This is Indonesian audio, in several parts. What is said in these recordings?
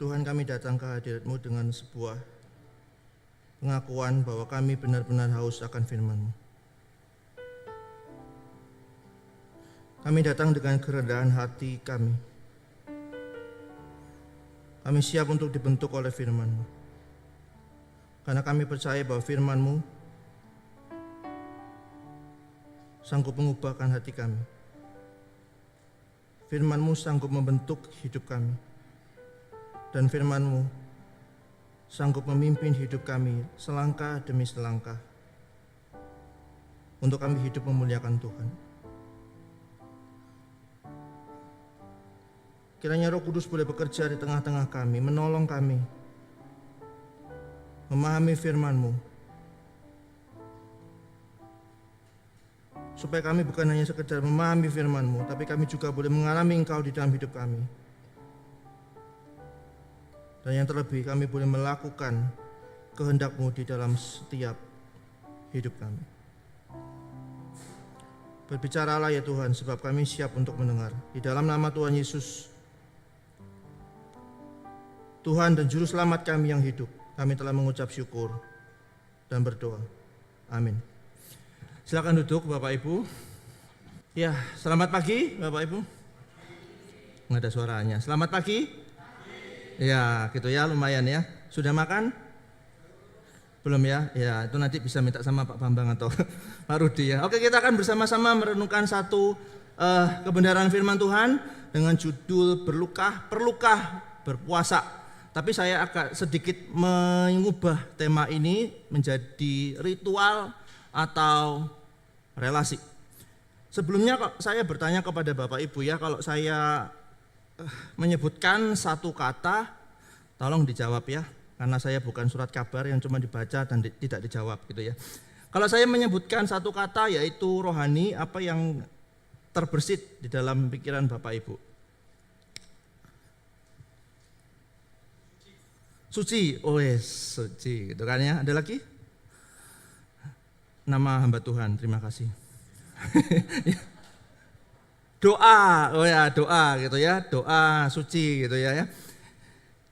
Tuhan, kami datang ke hadirat-Mu dengan sebuah pengakuan bahwa kami benar-benar haus akan firman-Mu. Kami datang dengan kerendahan hati kami. Kami siap untuk dibentuk oleh firman-Mu. Karena kami percaya bahwa firman-Mu sanggup mengubahkan hati kami. Firman-Mu sanggup membentuk hidup kami. Dan firman-Mu sanggup memimpin hidup kami selangkah demi selangkah. Untuk kami hidup memuliakan Tuhan. Kiranya Roh Kudus boleh bekerja di tengah-tengah kami, menolong kami memahami firman-Mu, supaya kami bukan hanya sekedar memahami firman-Mu, tapi kami juga boleh mengalami Engkau di dalam hidup kami. Dan yang terlebih, kami boleh melakukan kehendak-Mu di dalam setiap hidup kami. Berbicaralah ya Tuhan, sebab kami siap untuk mendengar. Di dalam nama Tuhan Yesus, Tuhan dan Juru Selamat kami yang hidup, kami telah mengucap syukur dan berdoa. Amin. Silakan duduk Bapak Ibu. Ya, selamat pagi Bapak Ibu. Nggak ada suaranya. Selamat pagi. Ya, gitu ya, lumayan ya. Sudah makan? Belum ya? Ya, itu nanti bisa minta sama Pak Bambang atau Pak Rudi ya. Oke, kita akan bersama-sama merenungkan satu kebenaran firman Tuhan dengan judul perlukah berpuasa. Tapi saya agak sedikit mengubah tema ini menjadi ritual atau relasi. Sebelumnya saya bertanya kepada Bapak Ibu ya, kalau saya menyebutkan satu kata, tolong dijawab ya, karena saya bukan surat kabar yang cuma dibaca dan tidak dijawab gitu ya. Kalau saya menyebutkan satu kata yaitu rohani, apa yang terbersit di dalam pikiran Bapak Ibu? Suci, oh yes, suci gitu kan ya. Ada lagi? Nama hamba Tuhan, terima kasih. Doa, oh ya doa gitu ya, doa suci gitu ya.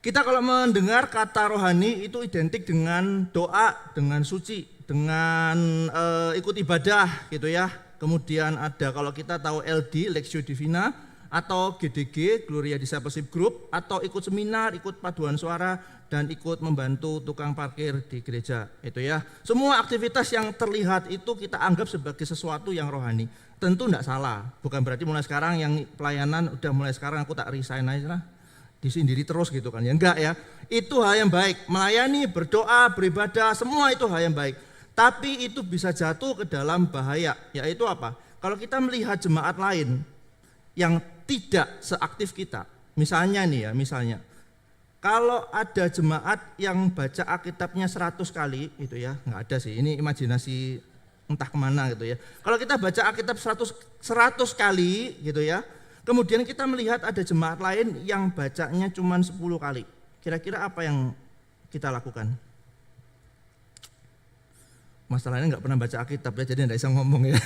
Kita kalau mendengar kata rohani itu identik dengan doa, dengan suci, dengan ikut ibadah gitu ya. Kemudian ada kalau kita tahu LD, Lectio Divina, atau GDG, Gloria Discipleship Group, atau ikut seminar, ikut paduan suara, dan ikut membantu tukang parkir di gereja itu ya. Semua aktivitas yang terlihat itu kita anggap sebagai sesuatu yang rohani. Tentu tidak salah, bukan berarti mulai sekarang yang pelayanan udah mulai sekarang aku tak resign aja lah, disendiri terus gitu kan ya. Enggak ya, itu hal yang baik, melayani, berdoa, beribadah, semua itu hal yang baik. Tapi itu bisa jatuh ke dalam bahaya, yaitu apa? Kalau kita melihat jemaat lain yang tidak seaktif kita, misalnya nih ya, misalnya kalau ada jemaat yang baca Alkitabnya 100 kali gitu ya, nggak ada sih, ini imajinasi entah kemana gitu ya. Kalau kita baca Alkitab 100 kali gitu ya, kemudian kita melihat ada jemaat lain yang bacanya cuma 10 kali. Kira-kira apa yang kita lakukan? Masalahnya nggak pernah baca Alkitab ya, jadi nggak bisa ngomong ya.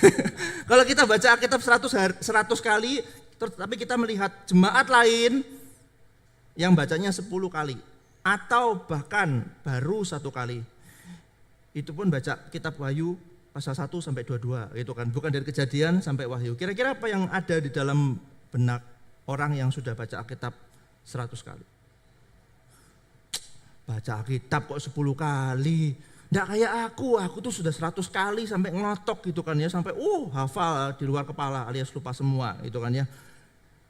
Kalau kita baca Alkitab 100 kali, tapi kita melihat jemaat lain yang bacanya 10 kali atau bahkan baru 1 kali, itu pun baca kitab Wahyu pasal 1 sampai 22 gitu kan, bukan dari Kejadian sampai Wahyu. Kira-kira apa yang ada di dalam benak orang yang sudah baca Alkitab 100 kali? Baca Alkitab kok 10 kali? Nggak kayak aku tuh sudah 100 kali sampai ngelotok gitu kan ya, sampai hafal di luar kepala alias lupa semua gitu kan ya.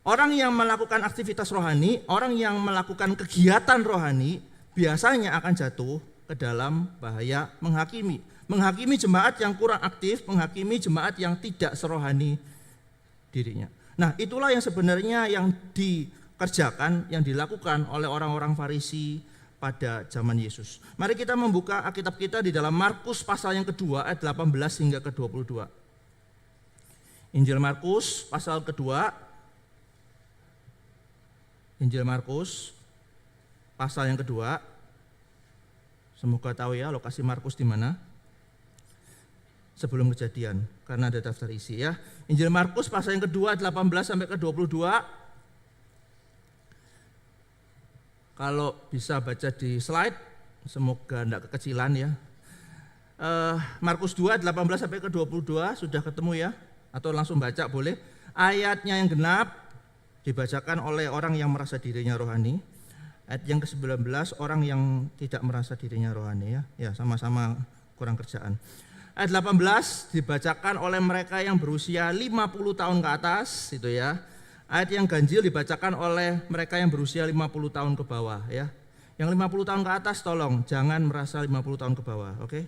Orang yang melakukan aktivitas rohani, orang yang melakukan kegiatan rohani biasanya akan jatuh ke dalam bahaya menghakimi. Menghakimi jemaat yang kurang aktif, menghakimi jemaat yang tidak serohani dirinya. Nah, itulah yang sebenarnya yang dikerjakan, yang dilakukan oleh orang-orang Farisi pada zaman Yesus. Mari kita membuka Alkitab kita di dalam Markus pasal yang kedua ayat 18 hingga ke 22. Injil Markus pasal kedua, Injil Markus pasal yang kedua. Semoga tahu ya lokasi Markus di mana. Sebelum Kejadian, karena ada daftar isi ya. Injil Markus pasal yang kedua 18 sampai ke 22. Kalau bisa baca di slide, semoga tidak kekecilan ya. Markus 2, 18 sampai ke 22 sudah ketemu ya? Atau langsung baca boleh. Ayatnya yang genap dibacakan oleh orang yang merasa dirinya rohani. Ayat yang ke-19 orang yang tidak merasa dirinya rohani ya. Ya, sama-sama kurang kerjaan. Ayat 18 dibacakan oleh mereka yang berusia 50 tahun ke atas itu ya. Ayat yang ganjil dibacakan oleh mereka yang berusia 50 tahun ke bawah ya. Yang 50 tahun ke atas tolong jangan merasa 50 tahun ke bawah, oke?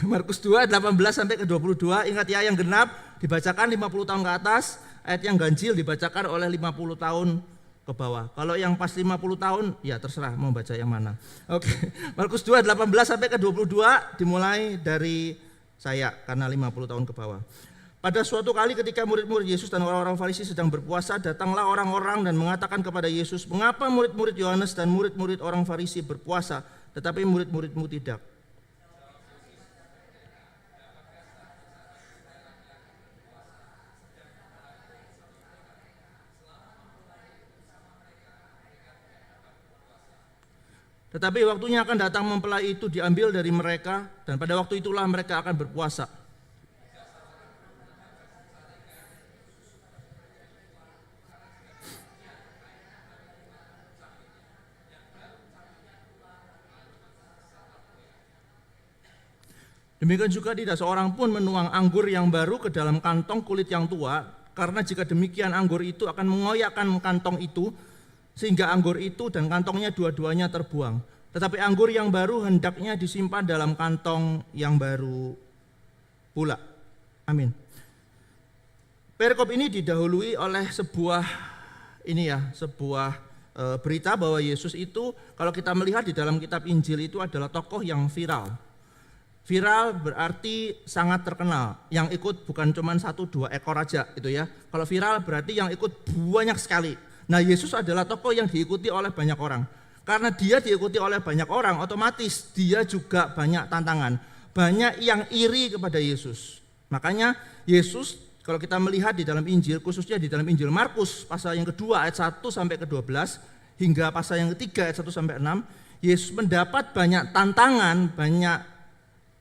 Markus 2 18 sampai ke 22, ingat ya, yang genap dibacakan 50 tahun ke atas, ayat yang ganjil dibacakan oleh 50 tahun ke bawah. Kalau yang pas 50 tahun ya terserah mau baca yang mana. Oke. Markus 2 18 sampai ke 22 dimulai dari saya karena 50 tahun ke bawah. Pada suatu kali ketika murid-murid Yesus dan orang-orang Farisi sedang berpuasa, datanglah orang-orang dan mengatakan kepada Yesus, "Mengapa murid-murid Yohanes dan murid-murid orang Farisi berpuasa, tetapi murid-muridmu tidak?" Tetapi waktunya akan datang mempelai itu diambil dari mereka, dan pada waktu itulah mereka akan berpuasa. Demikian juga tidak seorang pun menuang anggur yang baru ke dalam kantong kulit yang tua, karena jika demikian anggur itu akan mengoyakkan kantong itu, sehingga anggur itu dan kantongnya dua-duanya terbuang. Tetapi anggur yang baru hendaknya disimpan dalam kantong yang baru pula. Amin. Perikop ini didahului oleh sebuah berita bahwa Yesus itu, kalau kita melihat di dalam kitab Injil itu adalah tokoh yang viral. Viral berarti sangat terkenal. Yang ikut bukan cuma 1-2 ekor aja gitu ya. Kalau viral berarti yang ikut banyak sekali. Nah, Yesus adalah tokoh yang diikuti oleh banyak orang. Karena dia diikuti oleh banyak orang, otomatis dia juga banyak tantangan. Banyak yang iri kepada Yesus. Makanya Yesus kalau kita melihat di dalam Injil, khususnya di dalam Injil Markus pasal yang kedua ayat 1 sampai ke 12 hingga pasal yang ketiga ayat 1 sampai 6, Yesus mendapat banyak tantangan, banyak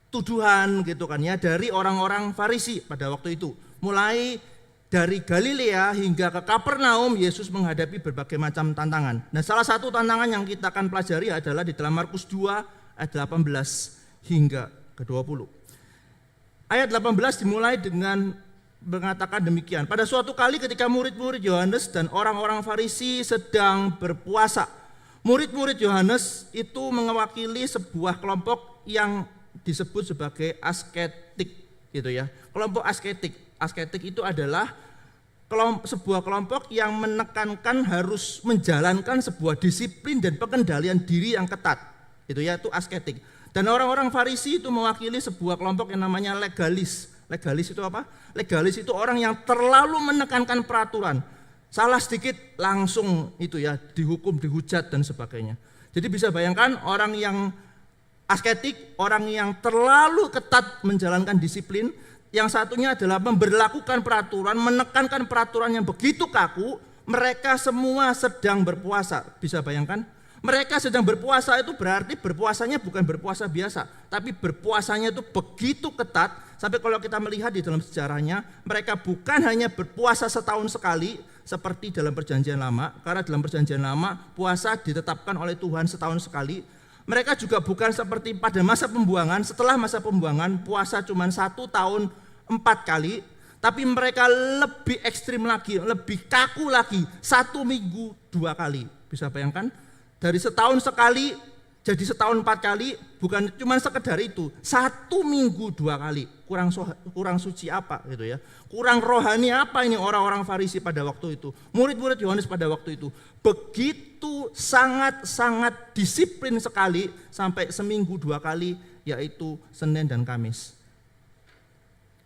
tuduhan gitu kan ya dari orang-orang Farisi pada waktu itu. Mulai dari Galilea hingga ke Kapernaum, Yesus menghadapi berbagai macam tantangan. Nah, salah satu tantangan yang kita akan pelajari adalah di dalam Markus 2 ayat 18 hingga ke 20. Ayat 18 dimulai dengan mengatakan demikian. Pada suatu kali ketika murid-murid Yohanes dan orang-orang Farisi sedang berpuasa. Murid-murid Yohanes itu mewakili sebuah kelompok yang disebut sebagai asketik gitu ya. Kelompok asketik. Asketik itu adalah sebuah kelompok yang menekankan harus menjalankan sebuah disiplin dan pengendalian diri yang ketat. Itu ya, itu asketik. Dan orang-orang Farisi itu mewakili sebuah kelompok yang namanya legalis. Legalis itu apa? Legalis itu orang yang terlalu menekankan peraturan. Salah sedikit langsung itu ya dihukum, dihujat dan sebagainya. Jadi bisa bayangkan orang yang asketik, orang yang terlalu ketat menjalankan disiplin. Yang satunya adalah memberlakukan peraturan, menekankan peraturan yang begitu kaku. Mereka semua sedang berpuasa. Bisa bayangkan? Mereka sedang berpuasa itu berarti berpuasanya bukan berpuasa biasa, tapi berpuasanya itu begitu ketat sampai kalau kita melihat di dalam sejarahnya, mereka bukan hanya berpuasa setahun sekali seperti dalam perjanjian lama, karena dalam perjanjian lama puasa ditetapkan oleh Tuhan setahun sekali. Mereka juga bukan seperti pada masa pembuangan, setelah masa pembuangan puasa cuma 1 tahun 4 kali, tapi mereka lebih ekstrim lagi, lebih kaku lagi, 1 minggu 2 kali. Bisa bayangkan? Dari setahun sekali jadi setahun 4 kali, bukan cuma sekedar itu, 1 minggu 2 kali. Kurang suci apa gitu ya? Kurang rohani apa ini orang-orang Farisi pada waktu itu? Murid-murid Yohanes pada waktu itu begitu sangat-sangat disiplin sekali sampai seminggu 2 kali, yaitu Senin dan Kamis.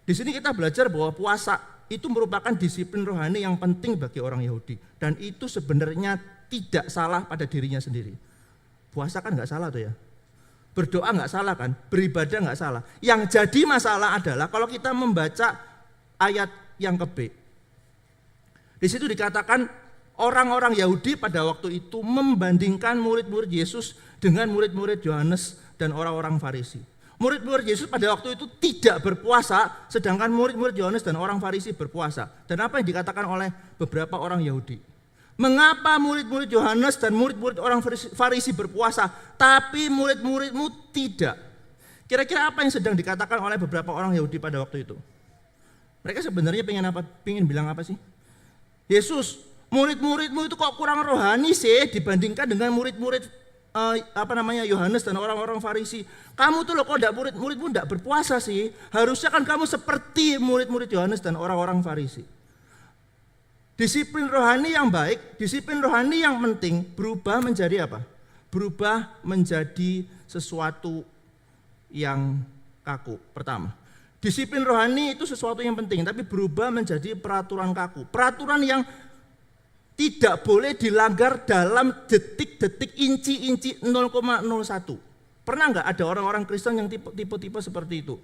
Di sini kita belajar bahwa puasa itu merupakan disiplin rohani yang penting bagi orang Yahudi, dan itu sebenarnya tidak salah pada dirinya sendiri. Puasa kan nggak salah tuh ya, berdoa nggak salah kan, beribadah nggak salah. Yang jadi masalah adalah kalau kita membaca ayat yang ke B. Di situ dikatakan Orang-orang Yahudi pada waktu itu membandingkan murid-murid Yesus dengan murid-murid Yohanes dan orang-orang Farisi. Murid-murid Yesus pada waktu itu tidak berpuasa, sedangkan murid-murid Yohanes dan orang Farisi berpuasa. Dan apa yang dikatakan oleh beberapa orang Yahudi? Mengapa murid-murid Yohanes dan murid-murid orang Farisi berpuasa, tapi murid-muridmu tidak? Kira-kira apa yang sedang dikatakan oleh beberapa orang Yahudi pada waktu itu? Mereka sebenarnya pengen bilang apa sih? Yesus, murid-muridmu itu kok kurang rohani sih dibandingkan dengan murid-murid Yohanes dan orang-orang Farisi. Kamu tuh loh kok murid-muridmu tidak berpuasa sih. Harusnya kan kamu seperti murid-murid Yohanes dan orang-orang Farisi. Disiplin rohani yang baik, disiplin rohani yang penting berubah menjadi apa? Berubah menjadi sesuatu yang kaku. Pertama, disiplin rohani itu sesuatu yang penting, tapi berubah menjadi peraturan kaku. Peraturan yang tidak boleh dilanggar dalam detik-detik, inci-inci 0,01. Pernah nggak ada orang-orang Kristen yang tipe-tipe seperti itu?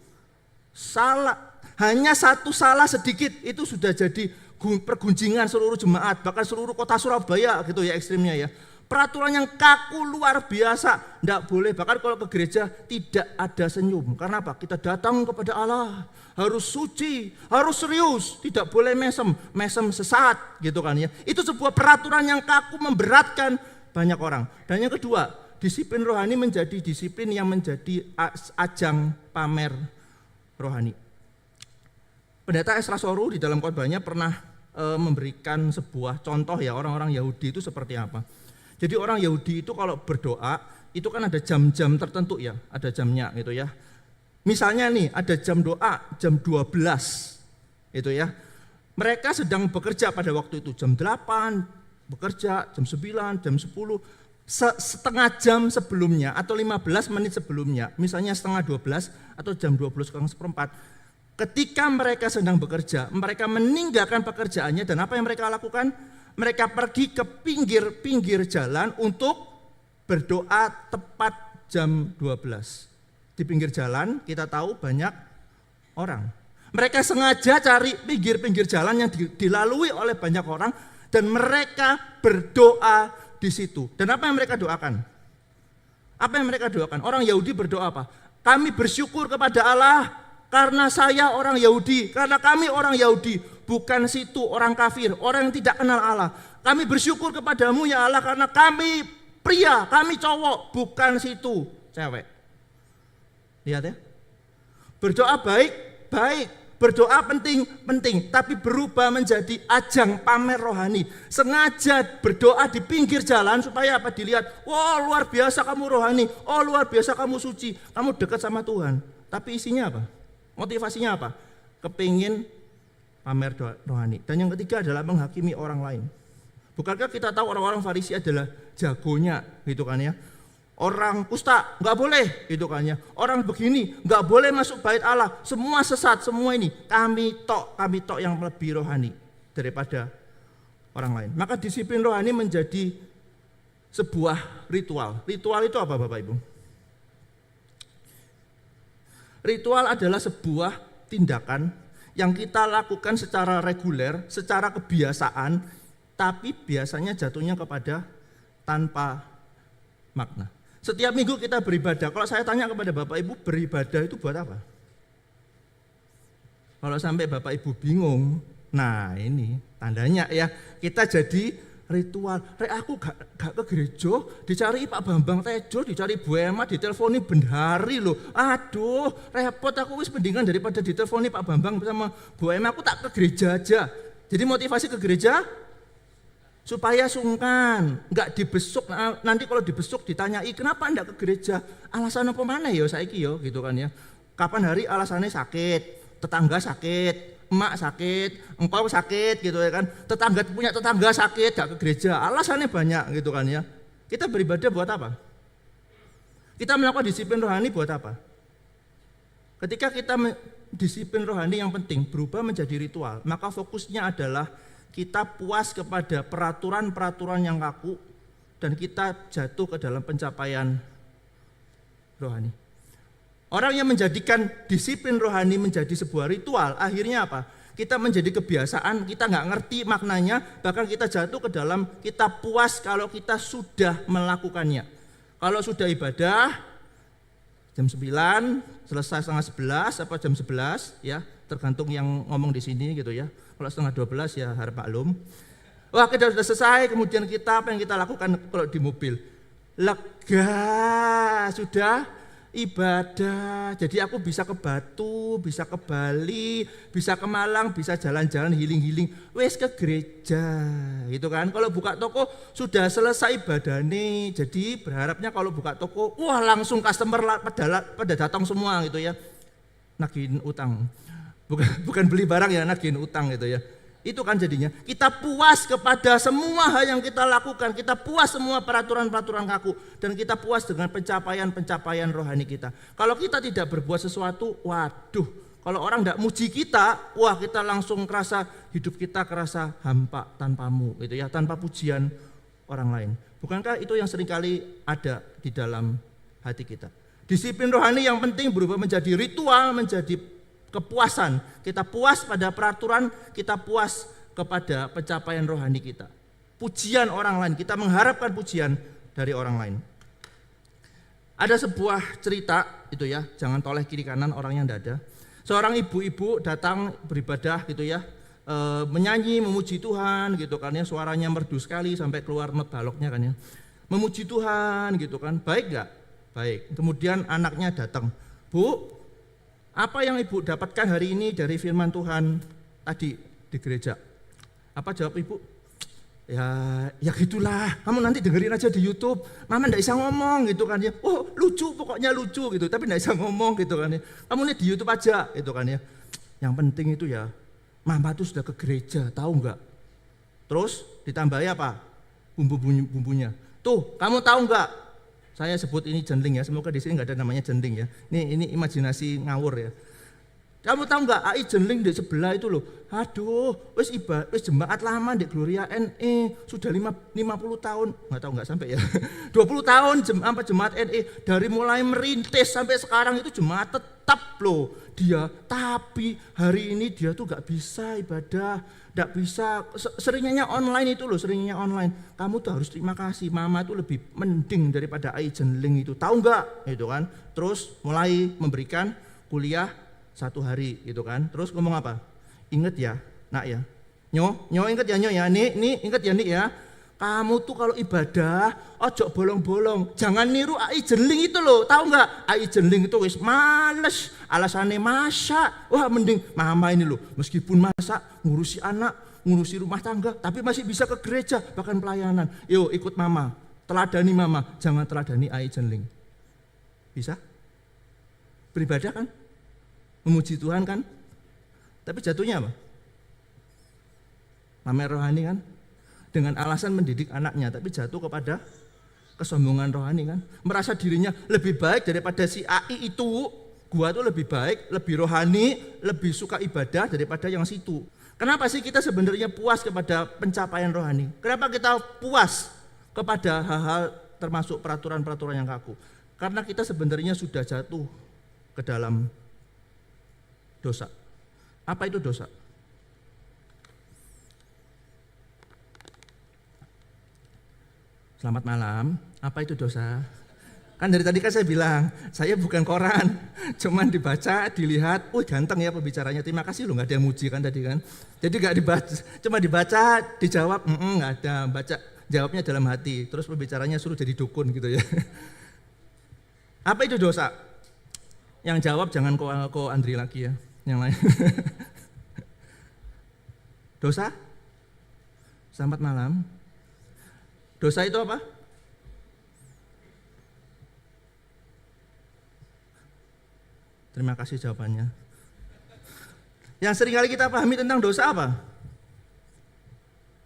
Salah, hanya satu salah sedikit itu sudah jadi pergunjingan seluruh jemaat, bahkan seluruh kota Surabaya gitu ya ekstrimnya ya. Peraturan yang kaku luar biasa, tidak boleh. Bahkan kalau ke gereja tidak ada senyum. Karena apa? Kita datang kepada Allah, harus suci, harus serius, tidak boleh mesem sesat gitu kan ya. Itu sebuah peraturan yang kaku memberatkan banyak orang. Dan yang kedua, disiplin rohani menjadi disiplin yang menjadi ajang pamer rohani. Pendeta Esra Soru di dalam khotbahnya pernah memberikan sebuah contoh ya orang-orang Yahudi itu seperti apa. Jadi orang Yahudi itu kalau berdoa itu kan ada jam-jam tertentu ya, ada jamnya gitu ya. Misalnya nih ada jam doa jam 12 itu ya. Mereka sedang bekerja pada waktu itu jam 8 bekerja, jam 9, jam 10, setengah jam sebelumnya atau 15 menit sebelumnya, misalnya setengah 12 atau jam 12:04. Ketika mereka sedang bekerja, mereka meninggalkan pekerjaannya dan apa yang mereka lakukan? Mereka pergi ke pinggir-pinggir jalan untuk berdoa tepat jam 12. Di pinggir jalan kita tahu banyak orang. Mereka sengaja cari pinggir-pinggir jalan yang dilalui oleh banyak orang dan mereka berdoa di situ. Dan apa yang mereka doakan? Apa yang mereka doakan? Orang Yahudi berdoa apa? Kami bersyukur kepada Allah karena saya orang Yahudi, karena kami orang Yahudi, bukan situ orang kafir, orang yang tidak kenal Allah. Kami bersyukur kepadamu ya Allah karena kami pria, kami cowok, bukan situ cewek. Lihat ya. Berdoa baik, berdoa penting, tapi berubah menjadi ajang pamer rohani. Sengaja berdoa di pinggir jalan supaya apa? Dilihat, oh luar biasa kamu rohani, oh luar biasa kamu suci, kamu dekat sama Tuhan. Tapi isinya apa? Motivasinya apa? Kepingin pamer rohani. Dan yang ketiga adalah menghakimi orang lain. Bukankah kita tahu orang-orang Farisi adalah jagonya gitu kan ya? Orang kusta nggak boleh gitu kan ya. Orang begini nggak boleh masuk bait Allah. Semua sesat, semua ini. Kami tok yang lebih rohani daripada orang lain. Maka disiplin rohani menjadi sebuah ritual. Ritual itu apa Bapak Ibu? Ritual adalah sebuah tindakan yang kita lakukan secara reguler, secara kebiasaan, tapi biasanya jatuhnya kepada tanpa makna. Setiap minggu kita beribadah. Kalau saya tanya kepada Bapak Ibu, beribadah itu buat apa? Kalau sampai Bapak Ibu bingung, nah ini tandanya ya, kita jadi ritual. Aku gak ke gereja, dicari Pak Bambang Tejo, dicari Bu Emma, diteleponi bendahari loh. Aduh, repot aku wis mendingan daripada diteleponi Pak Bambang sama Bu Emma, aku tak ke gereja aja. Jadi motivasi ke gereja supaya sungkan, enggak dibesuk. Nanti kalau dibesuk ditanyai, "Kenapa enggak ke gereja?" Alasan apa mana ya saiki yo gitu kan ya. Kapan hari alasannya sakit, tetangga sakit, emak sakit, engkau sakit gitu ya kan. Punya tetangga sakit, gak ke gereja. Alasannya banyak gitu kan ya. Kita beribadah buat apa? Kita melakukan disiplin rohani buat apa? Ketika kita disiplin rohani yang penting berubah menjadi ritual, maka fokusnya adalah kita puas kepada peraturan-peraturan yang kaku dan kita jatuh ke dalam pencapaian rohani. Orang yang menjadikan disiplin rohani menjadi sebuah ritual, akhirnya apa? Kita menjadi kebiasaan, kita nggak ngerti maknanya, bahkan kita jatuh ke dalam kita puas kalau kita sudah melakukannya. Kalau sudah ibadah jam 9, selesai setengah 11 apa jam 11 ya, tergantung yang ngomong di sini gitu ya. Kalau setengah 12 ya harap maklum. Wah, kita sudah selesai, kemudian kita apa yang kita lakukan kalau di mobil? Lega, sudah ibadah. Jadi aku bisa ke Batu, bisa ke Bali, bisa ke Malang, bisa jalan-jalan healing-healing. Wes ke gereja, gitu kan. Kalau buka toko sudah selesai ibadah nih. Jadi berharapnya kalau buka toko, wah langsung customer pada datang semua gitu ya. Nagihin utang. Bukan beli barang ya, nagihin utang gitu ya. Itu kan jadinya kita puas kepada semua hal yang kita lakukan, kita puas semua peraturan-peraturan kaku, dan kita puas dengan pencapaian-pencapaian rohani kita. Kalau kita tidak berbuat sesuatu, waduh, kalau orang tidak muji kita, wah kita langsung kerasa hidup kita kerasa hampa tanpamu, gitu ya, tanpa pujian orang lain. Bukankah itu yang seringkali ada di dalam hati kita? Disiplin rohani yang penting berubah menjadi ritual, menjadi kepuasan. Kita puas pada peraturan, kita puas kepada pencapaian rohani kita. Pujian orang lain, kita mengharapkan pujian dari orang lain. Ada sebuah cerita itu ya, jangan toleh kiri kanan orangnya tidak ada. Seorang ibu-ibu datang beribadah gitu ya, menyanyi, memuji Tuhan gitu kan ya, suaranya merdu sekali sampai keluar not baloknya kan ya. Memuji Tuhan gitu kan, baik enggak? Baik. Kemudian anaknya datang, Bu, apa yang ibu dapatkan hari ini dari firman Tuhan tadi di gereja? Apa jawab ibu? Ya gitulah, kamu nanti dengerin aja di YouTube. Mama ndak bisa ngomong gitu kan ya. Oh lucu, pokoknya lucu gitu, tapi ndak bisa ngomong gitu kan ya. Kamu lihat di YouTube aja gitu kan ya. Yang penting itu ya, Mama tuh sudah ke gereja, tahu nggak? Terus ditambahi apa? Bumbunya. Tuh, kamu tahu nggak? Saya sebut ini jendling ya, semoga di sini nggak ada namanya jendling ya. Ini imajinasi ngawur ya. Kamu tahu nggak, AI jendling di sebelah itu loh. Aduh, wis jemaat lama di Gloria NE sudah 50 tahun, nggak tahu nggak sampai ya. 20 tahun jemaat NE dari mulai merintis sampai sekarang itu jemaat tetap loh dia. Tapi hari ini dia tuh nggak bisa ibadah. Tidak bisa, seringnya online itu loh, seringnya online. Kamu tuh harus terima kasih, Mama tuh lebih mending daripada AI jendling itu, tahu nggak? Gitu kan. Terus mulai memberikan kuliah 1 hari gitu kan. Terus ngomong apa? Ingat ya, nak ya. Nyo ingat ya, Nyo ya. Nih ingat ya, nih ya. Kamu tuh kalau ibadah, ojo bolong-bolong. Jangan niru AI jendling itu loh, tahu nggak? AI jendling itu wis males, alasannya masak. Wah mending Mama ini loh, meskipun masak, ngurusi anak, ngurusi rumah tangga, tapi masih bisa ke gereja, bahkan pelayanan. Yo ikut Mama, teladani Mama, jangan teladani AI jendling. Bisa? Beribadah kan? Memuji Tuhan kan? Tapi jatuhnya apa? Pamer rohani kan? Dengan alasan mendidik anaknya, tapi jatuh kepada kesombongan rohani kan. Merasa dirinya lebih baik daripada si AI itu. Gua tuh lebih baik, lebih rohani, lebih suka ibadah daripada yang situ. Kenapa sih kita sebenarnya puas kepada pencapaian rohani? Kenapa kita puas kepada hal-hal termasuk peraturan-peraturan yang kaku? Karena kita sebenarnya sudah jatuh ke dalam dosa. Apa itu dosa? Selamat malam, apa itu dosa? Kan dari tadi kan saya bilang, saya bukan koran, cuman dibaca, dilihat, ganteng ya pembicaranya, terima kasih loh, gak ada yang muji kan tadi kan. Jadi gak dibaca, cuma dibaca, dijawab, gak ada, baca, jawabnya dalam hati, terus pembicaranya suruh jadi dukun gitu ya. Apa itu dosa? Yang jawab jangan ko Andri lagi ya, yang lain. Dosa? Selamat malam. Dosa itu apa? Terima kasih jawabannya. Yang seringkali kita pahami tentang dosa apa?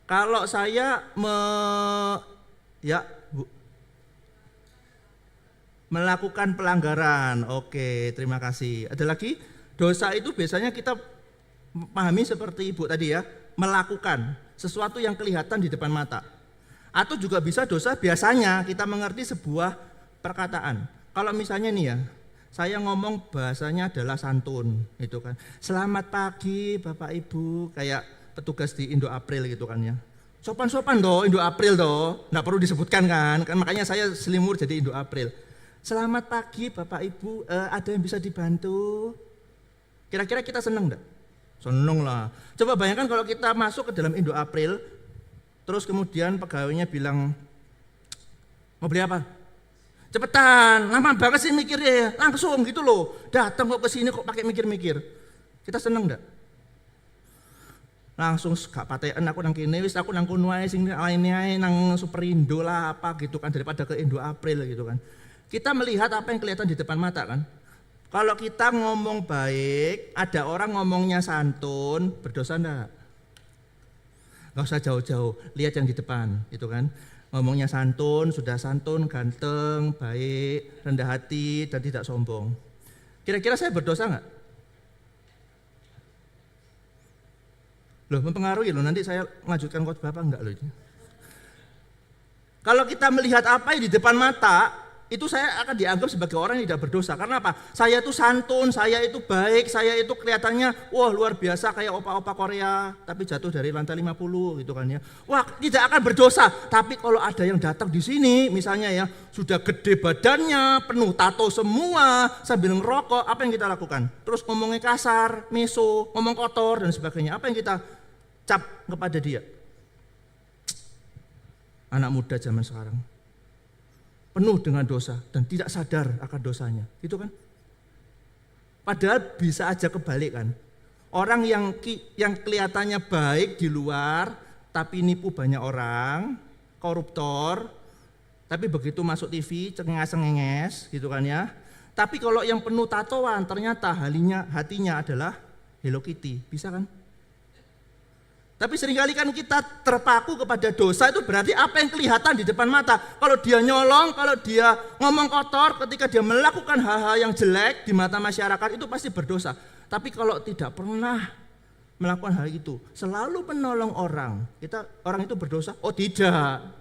Kalau saya melakukan pelanggaran, oke, terima kasih. Ada lagi? Dosa itu biasanya kita pahami seperti Ibu tadi ya, melakukan sesuatu yang kelihatan di depan mata. Atau juga bisa dosa biasanya kita mengerti sebuah perkataan. Kalau misalnya nih ya, Saya ngomong bahasanya adalah santun, gitu kan. Selamat pagi Bapak Ibu, kayak petugas di Indo April gitu kan ya. Sopan-sopan toh Indo April toh, nggak perlu disebutkan kan makanya saya selimur jadi Indo April. Selamat pagi Bapak Ibu, ada yang bisa dibantu? Kira-kira kita seneng enggak? Seneng lah. Coba bayangkan kalau kita masuk ke dalam Indo April, terus kemudian pegawainya bilang, mau beli apa? Cepetan, lama banget sih mikirnya ya, langsung gitu loh. Datang kok ke sini kok pakai mikir-mikir. Kita seneng enggak? Langsung gak paten aku nang kene wis aku nang kono ae sing lainnya ae nang Superindo lah apa gitu kan daripada ke Indo April gitu kan. Kita melihat apa yang kelihatan di depan mata kan. Kalau kita ngomong baik, ada orang ngomongnya santun, berdosa enggak? Gak usah jauh-jauh, lihat yang di depan gitu kan. Ngomongnya santun, sudah santun, ganteng, baik, rendah hati, dan tidak sombong. Kira-kira saya berdosa enggak? Loh, mempengaruhi loh, nanti saya melanjutkan khotbah apa enggak loh ini. Kalau kita melihat apa yang di depan mata, itu saya akan dianggap sebagai orang yang tidak berdosa. Karena apa? Saya itu santun, saya itu baik, saya itu kelihatannya wah luar biasa kayak opa-opa Korea, tapi jatuh dari lantai 50 gitu kan ya. Wah, tidak akan berdosa. Tapi kalau ada yang datang di sini misalnya ya, sudah gede badannya, penuh tato semua, sambil ngerokok, apa yang kita lakukan? Terus ngomongnya kasar, meso, ngomong kotor dan sebagainya. Apa yang kita cap kepada dia? Anak muda zaman sekarang penuh dengan dosa dan tidak sadar akan dosanya, gitu kan? Padahal bisa aja kebalik kan. Orang yang kelihatannya baik di luar tapi nipu banyak orang, koruptor, tapi begitu masuk TV cengenges gitu kan ya. Tapi kalau yang penuh tatoan ternyata hatinya adalah Hello Kitty, bisa kan? Tapi seringkali kan kita terpaku kepada dosa, itu berarti apa yang kelihatan di depan mata. Kalau dia nyolong, kalau dia ngomong kotor, ketika dia melakukan hal-hal yang jelek di mata masyarakat, itu pasti berdosa. Tapi kalau tidak pernah melakukan hal itu, selalu menolong orang itu berdosa? Oh tidak.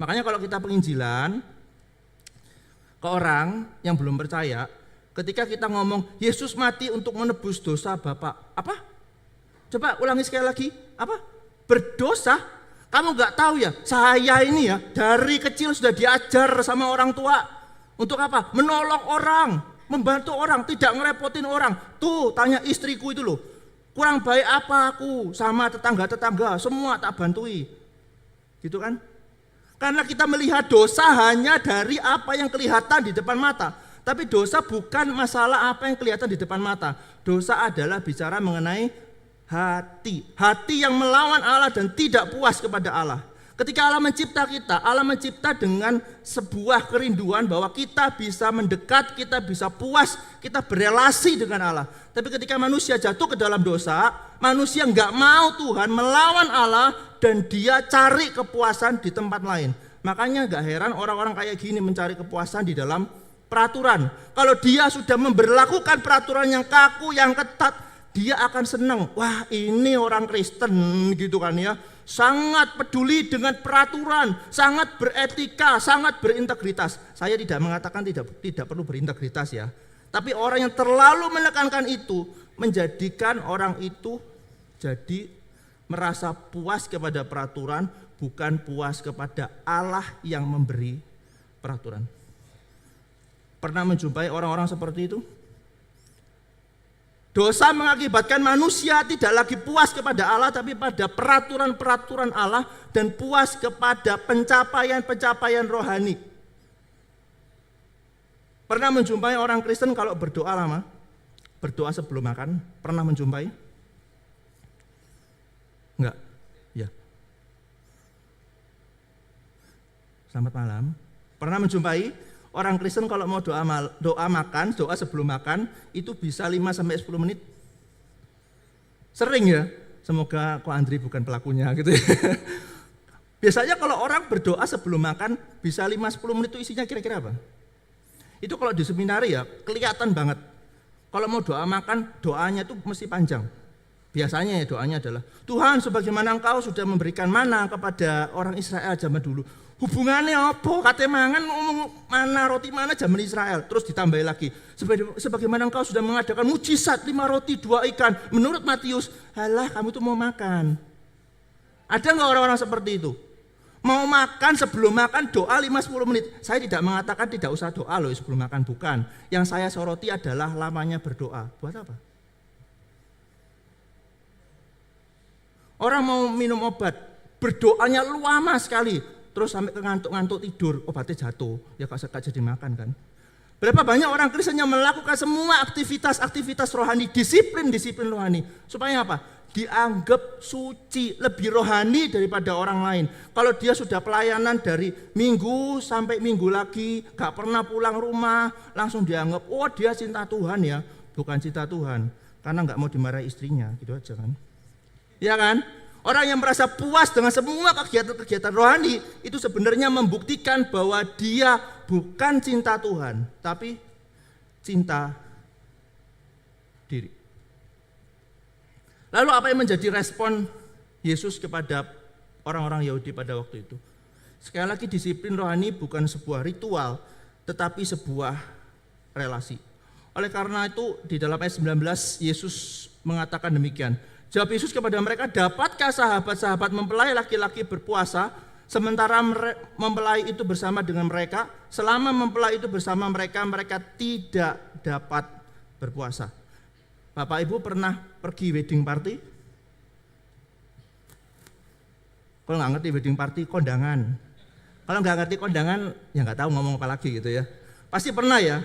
Makanya kalau kita penginjilan ke orang yang belum percaya, ketika kita ngomong Yesus mati untuk menebus dosa Bapak, apa? Coba ulangi sekali lagi, apa? Berdosa? Kamu gak tahu ya, saya ini ya dari kecil sudah diajar sama orang tua. Untuk apa? Menolong orang, membantu orang, tidak ngerepotin orang. Tuh tanya istriku itu loh, kurang baik apa aku sama tetangga-tetangga, semua tak bantui. Gitu kan? Karena kita melihat dosa hanya dari apa yang kelihatan di depan mata. Tapi dosa bukan masalah apa yang kelihatan di depan mata. Dosa adalah bicara mengenai hati yang melawan Allah dan tidak puas kepada Allah. Ketika Allah mencipta kita, Allah mencipta dengan sebuah kerinduan bahwa kita bisa mendekat, kita bisa puas, kita berelasi dengan Allah. Tapi ketika manusia jatuh ke dalam dosa, manusia nggak mau Tuhan, melawan Allah, dan dia cari kepuasan di tempat lain. Makanya nggak heran orang-orang kayak gini mencari kepuasan di dalam peraturan. Kalau dia sudah memberlakukan peraturan yang kaku, yang ketat, dia akan senang. Wah, ini orang Kristen gitu kan ya. Sangat peduli dengan peraturan, sangat beretika, sangat berintegritas. Saya tidak mengatakan tidak perlu berintegritas ya. Tapi orang yang terlalu menekankan itu menjadikan orang itu jadi merasa puas kepada peraturan, bukan puas kepada Allah yang memberi peraturan. Pernah menjumpai orang-orang seperti itu? Dosa mengakibatkan manusia tidak lagi puas kepada Allah, tapi pada peraturan-peraturan Allah dan puas kepada pencapaian-pencapaian rohani. Pernah menjumpai orang Kristen kalau berdoa lama, berdoa sebelum makan? Pernah menjumpai? Enggak? Ya. Selamat malam. Pernah menjumpai orang Kristen kalau mau doa makan, doa sebelum makan itu bisa 5-10 menit. Sering ya. Semoga Ko Andri bukan pelakunya gitu ya. Biasanya kalau orang berdoa sebelum makan bisa 5-10 menit itu isinya kira-kira apa? Itu kalau di seminari ya kelihatan banget. Kalau mau doa makan doanya itu mesti panjang. Biasanya ya doanya adalah Tuhan sebagaimana Engkau sudah memberikan mana kepada orang Israel zaman dulu. Hubungannya apa? Kate mangan ngomong mana roti mana zaman Israel. Terus ditambahi lagi. Sebagaimana engkau sudah mengadakan mujizat 5 roti 2 ikan. Menurut Matius, halah kamu tuh mau makan. Ada nggak orang-orang seperti itu? Mau makan sebelum makan doa 5-10 menit. Saya tidak mengatakan tidak usah doa loh sebelum makan, bukan. Yang saya soroti adalah lamanya berdoa. Buat apa? Orang mau minum obat, berdoanya lama sekali. Terus sampai ke ngantuk-ngantuk tidur, obatnya jatuh. Ya gak jadi makan kan. Berapa banyak orang Kristen yang melakukan semua aktivitas rohani, disiplin rohani. Supaya apa? Dianggap suci, lebih rohani daripada orang lain. Kalau dia sudah pelayanan dari minggu sampai minggu lagi, gak pernah pulang rumah, langsung dianggap, oh dia cinta Tuhan ya. Bukan cinta Tuhan, karena gak mau dimarahi istrinya, gitu aja kan. Ya kan? Orang yang merasa puas dengan semua kegiatan rohani itu sebenarnya membuktikan bahwa dia bukan cinta Tuhan, tapi cinta diri. Lalu apa yang menjadi respon Yesus kepada orang-orang Yahudi pada waktu itu? Sekali lagi, disiplin rohani bukan sebuah ritual, tetapi sebuah relasi. Oleh karena itu di dalam ayat 19 Yesus mengatakan demikian. Jawab Yesus kepada mereka, dapatkah sahabat-sahabat mempelai laki-laki berpuasa sementara mempelai itu bersama dengan mereka? Selama mempelai itu bersama mereka, mereka tidak dapat berpuasa. Bapak Ibu pernah pergi wedding party? Kalau nggak ngerti wedding party, kondangan. Kalau nggak ngerti kondangan, ya nggak tahu ngomong apa lagi gitu ya. Pasti pernah ya?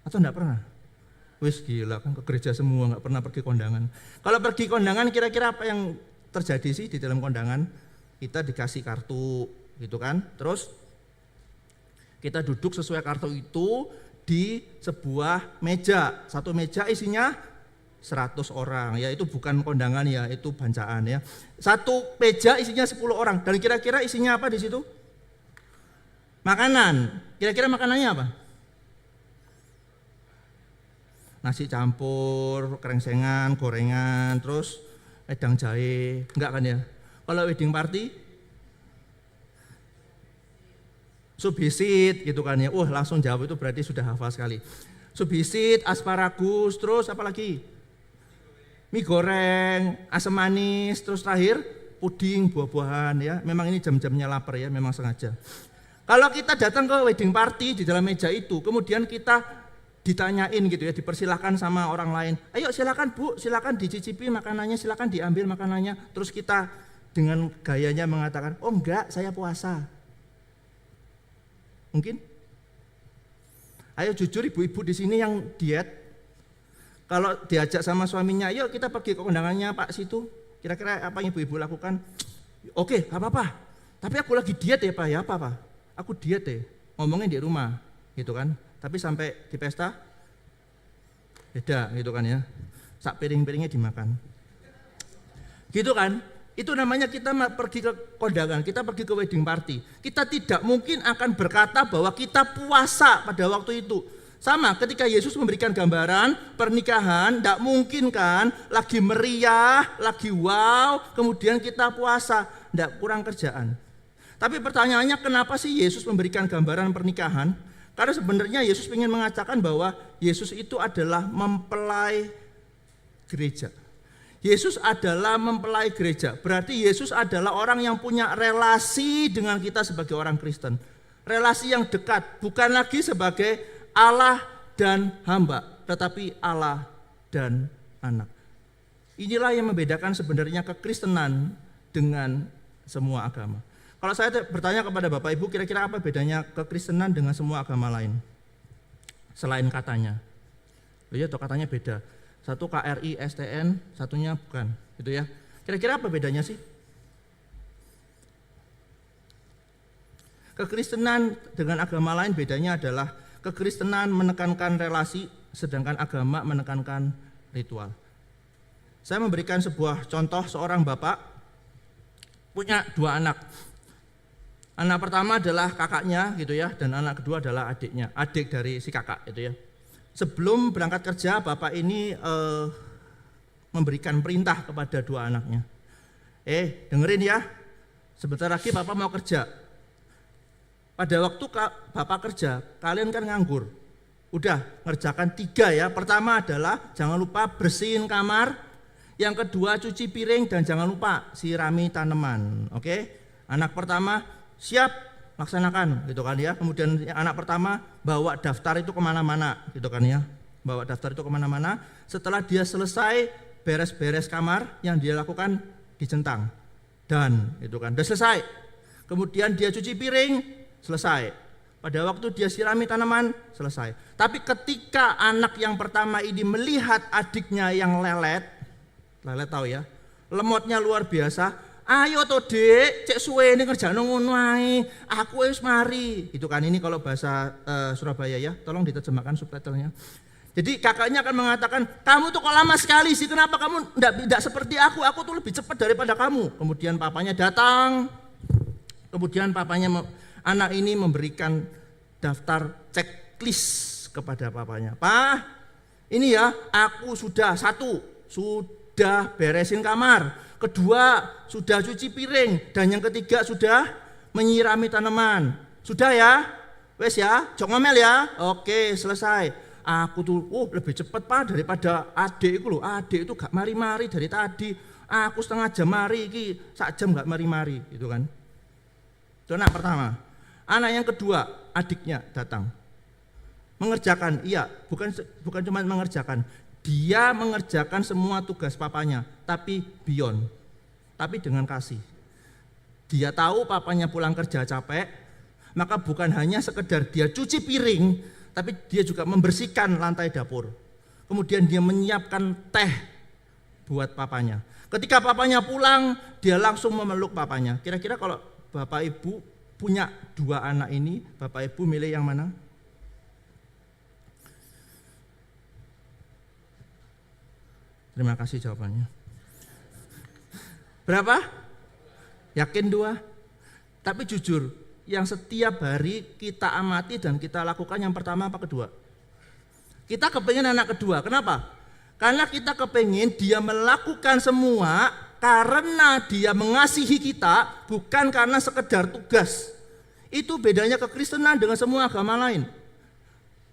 Atau nggak pernah? Wis gila kan, ke gereja semua nggak pernah pergi kondangan. Kalau pergi kondangan kira-kira apa yang terjadi sih di dalam kondangan? Kita dikasih kartu gitu kan. Terus kita duduk sesuai kartu itu di sebuah meja. Satu meja isinya 100 orang. Ya itu bukan kondangan ya, itu bancaan ya. Satu meja isinya 10 orang. Dan kira-kira isinya apa di situ? Makanan. Kira-kira makanannya apa? Nasi campur, kerengsengan, gorengan, terus wedang jahe, enggak kan ya? Kalau wedding party, subisit gitu kan ya. Langsung jawab itu berarti sudah hafal sekali. Subisit, asparagus, terus apa lagi? Mie goreng, asam manis, terus terakhir puding, buah-buahan ya. Memang ini jam-jamnya lapar ya, memang sengaja. Kalau kita datang ke wedding party di dalam meja itu, kemudian kita ditanyain gitu ya, dipersilahkan sama orang lain. Ayo silakan Bu, silakan dicicipi makanannya, silakan diambil makanannya. Terus kita dengan gayanya mengatakan, oh enggak, saya puasa. Mungkin? Ayo jujur ibu-ibu di sini yang diet, kalau diajak sama suaminya, ayo kita pergi ke kondangannya Pak situ. Kira-kira apa yang ibu-ibu lakukan? Oke, gak apa-apa. Tapi aku lagi diet ya Pak, ya apa Pak? Aku diet ya, ngomongin di rumah gitu kan. Tapi sampai di pesta beda gitu kan ya. Sak piring-piringnya dimakan. Gitu kan? Itu namanya kita pergi ke kondangan, kita pergi ke wedding party. Kita tidak mungkin akan berkata bahwa kita puasa pada waktu itu. Sama ketika Yesus memberikan gambaran pernikahan, tidak mungkin kan lagi meriah, lagi wow, kemudian kita puasa, tidak, kurang kerjaan. Tapi pertanyaannya, kenapa sih Yesus memberikan gambaran pernikahan? Karena sebenarnya Yesus ingin mengatakan bahwa Yesus itu adalah mempelai gereja. Yesus adalah mempelai gereja. Berarti Yesus adalah orang yang punya relasi dengan kita sebagai orang Kristen. Relasi yang dekat, bukan lagi sebagai Allah dan hamba, tetapi Allah dan anak. Inilah yang membedakan sebenarnya kekristenan dengan semua agama. Kalau saya bertanya kepada Bapak Ibu, kira-kira apa bedanya kekristenan dengan semua agama lain? Selain katanya. Iya, atau katanya beda. Satu KRI, STN, satunya bukan. Gitu ya. Kira-kira apa bedanya sih? Kekristenan dengan agama lain bedanya adalah kekristenan menekankan relasi, sedangkan agama menekankan ritual. Saya memberikan sebuah contoh, seorang bapak punya 2 anak. Anak pertama adalah kakaknya gitu ya, dan anak kedua adalah adiknya, adik dari si kakak gitu ya. Sebelum berangkat kerja, bapak ini memberikan perintah kepada 2 anaknya. Dengerin ya, sebentar lagi papa mau kerja. pada waktu Bapak kerja, kalian kan nganggur. Udah ngerjakan 3 ya. Pertama adalah jangan lupa bersihin kamar. Yang kedua cuci piring dan jangan lupa sirami tanaman. Oke? Anak pertama siap, laksanakan gitu kan ya. Kemudian anak pertama bawa daftar itu kemana-mana gitu kan ya. Bawa daftar itu kemana-mana. Setelah dia selesai beres-beres kamar, yang dia lakukan dicentang. Dan itu kan udah selesai. Kemudian dia cuci piring, selesai. Pada waktu dia sirami tanaman, selesai. Tapi ketika anak yang pertama ini melihat adiknya yang lelet tahu ya, lemotnya luar biasa. Ayo toh Dek, cek suwe ini kerjaan ngono ae. Aku wis mari. Itu kan ini kalau bahasa Surabaya ya. Tolong diterjemahkan subtitlenya. Jadi kakaknya akan mengatakan, kamu tuh kok lama sekali sih, kenapa kamu tidak seperti aku tuh lebih cepat daripada kamu. Kemudian papanya datang, kemudian anak ini memberikan daftar checklist kepada papanya. Pak, ini ya aku sudah beresin kamar, kedua sudah cuci piring, dan yang ketiga sudah menyirami tanaman. Sudah ya? Wes ya, jok ngomel ya. Oke, selesai. Aku tuh lebih cepat Pak daripada adik itu loh. Adik itu gak mari-mari dari tadi. Aku setengah jam mari, sak jam gak mari-mari gitu kan. Itu anak pertama. Anak yang kedua, adiknya datang. Mengerjakan, iya, bukan cuma mengerjakan. Dia mengerjakan semua tugas papanya, tapi beyond. Tapi dengan kasih. Dia tahu papanya pulang kerja capek, maka bukan hanya sekedar dia cuci piring, tapi dia juga membersihkan lantai dapur. Kemudian dia menyiapkan teh buat papanya. Ketika papanya pulang, dia langsung memeluk papanya. Kira-kira kalau Bapak Ibu punya 2 anak ini, Bapak Ibu milih yang mana? Terima kasih jawabannya. Berapa? Yakin 2? Tapi jujur, yang setiap hari kita amati dan kita lakukan yang pertama apa kedua? Kita kepengen anak kedua, kenapa? Karena kita kepengen dia melakukan semua karena dia mengasihi kita, bukan karena sekedar tugas. Itu bedanya kekristenan dengan semua agama lain.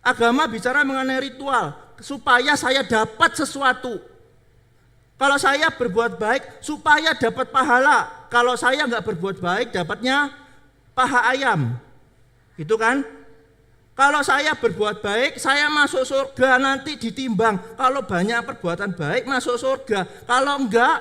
Agama bicara mengenai ritual, supaya saya dapat sesuatu. Kalau saya berbuat baik, supaya dapat pahala. Kalau saya nggak berbuat baik, dapatnya paha ayam, gitu kan? Kalau saya berbuat baik, saya masuk surga nanti ditimbang. Kalau banyak perbuatan baik masuk surga, kalau enggak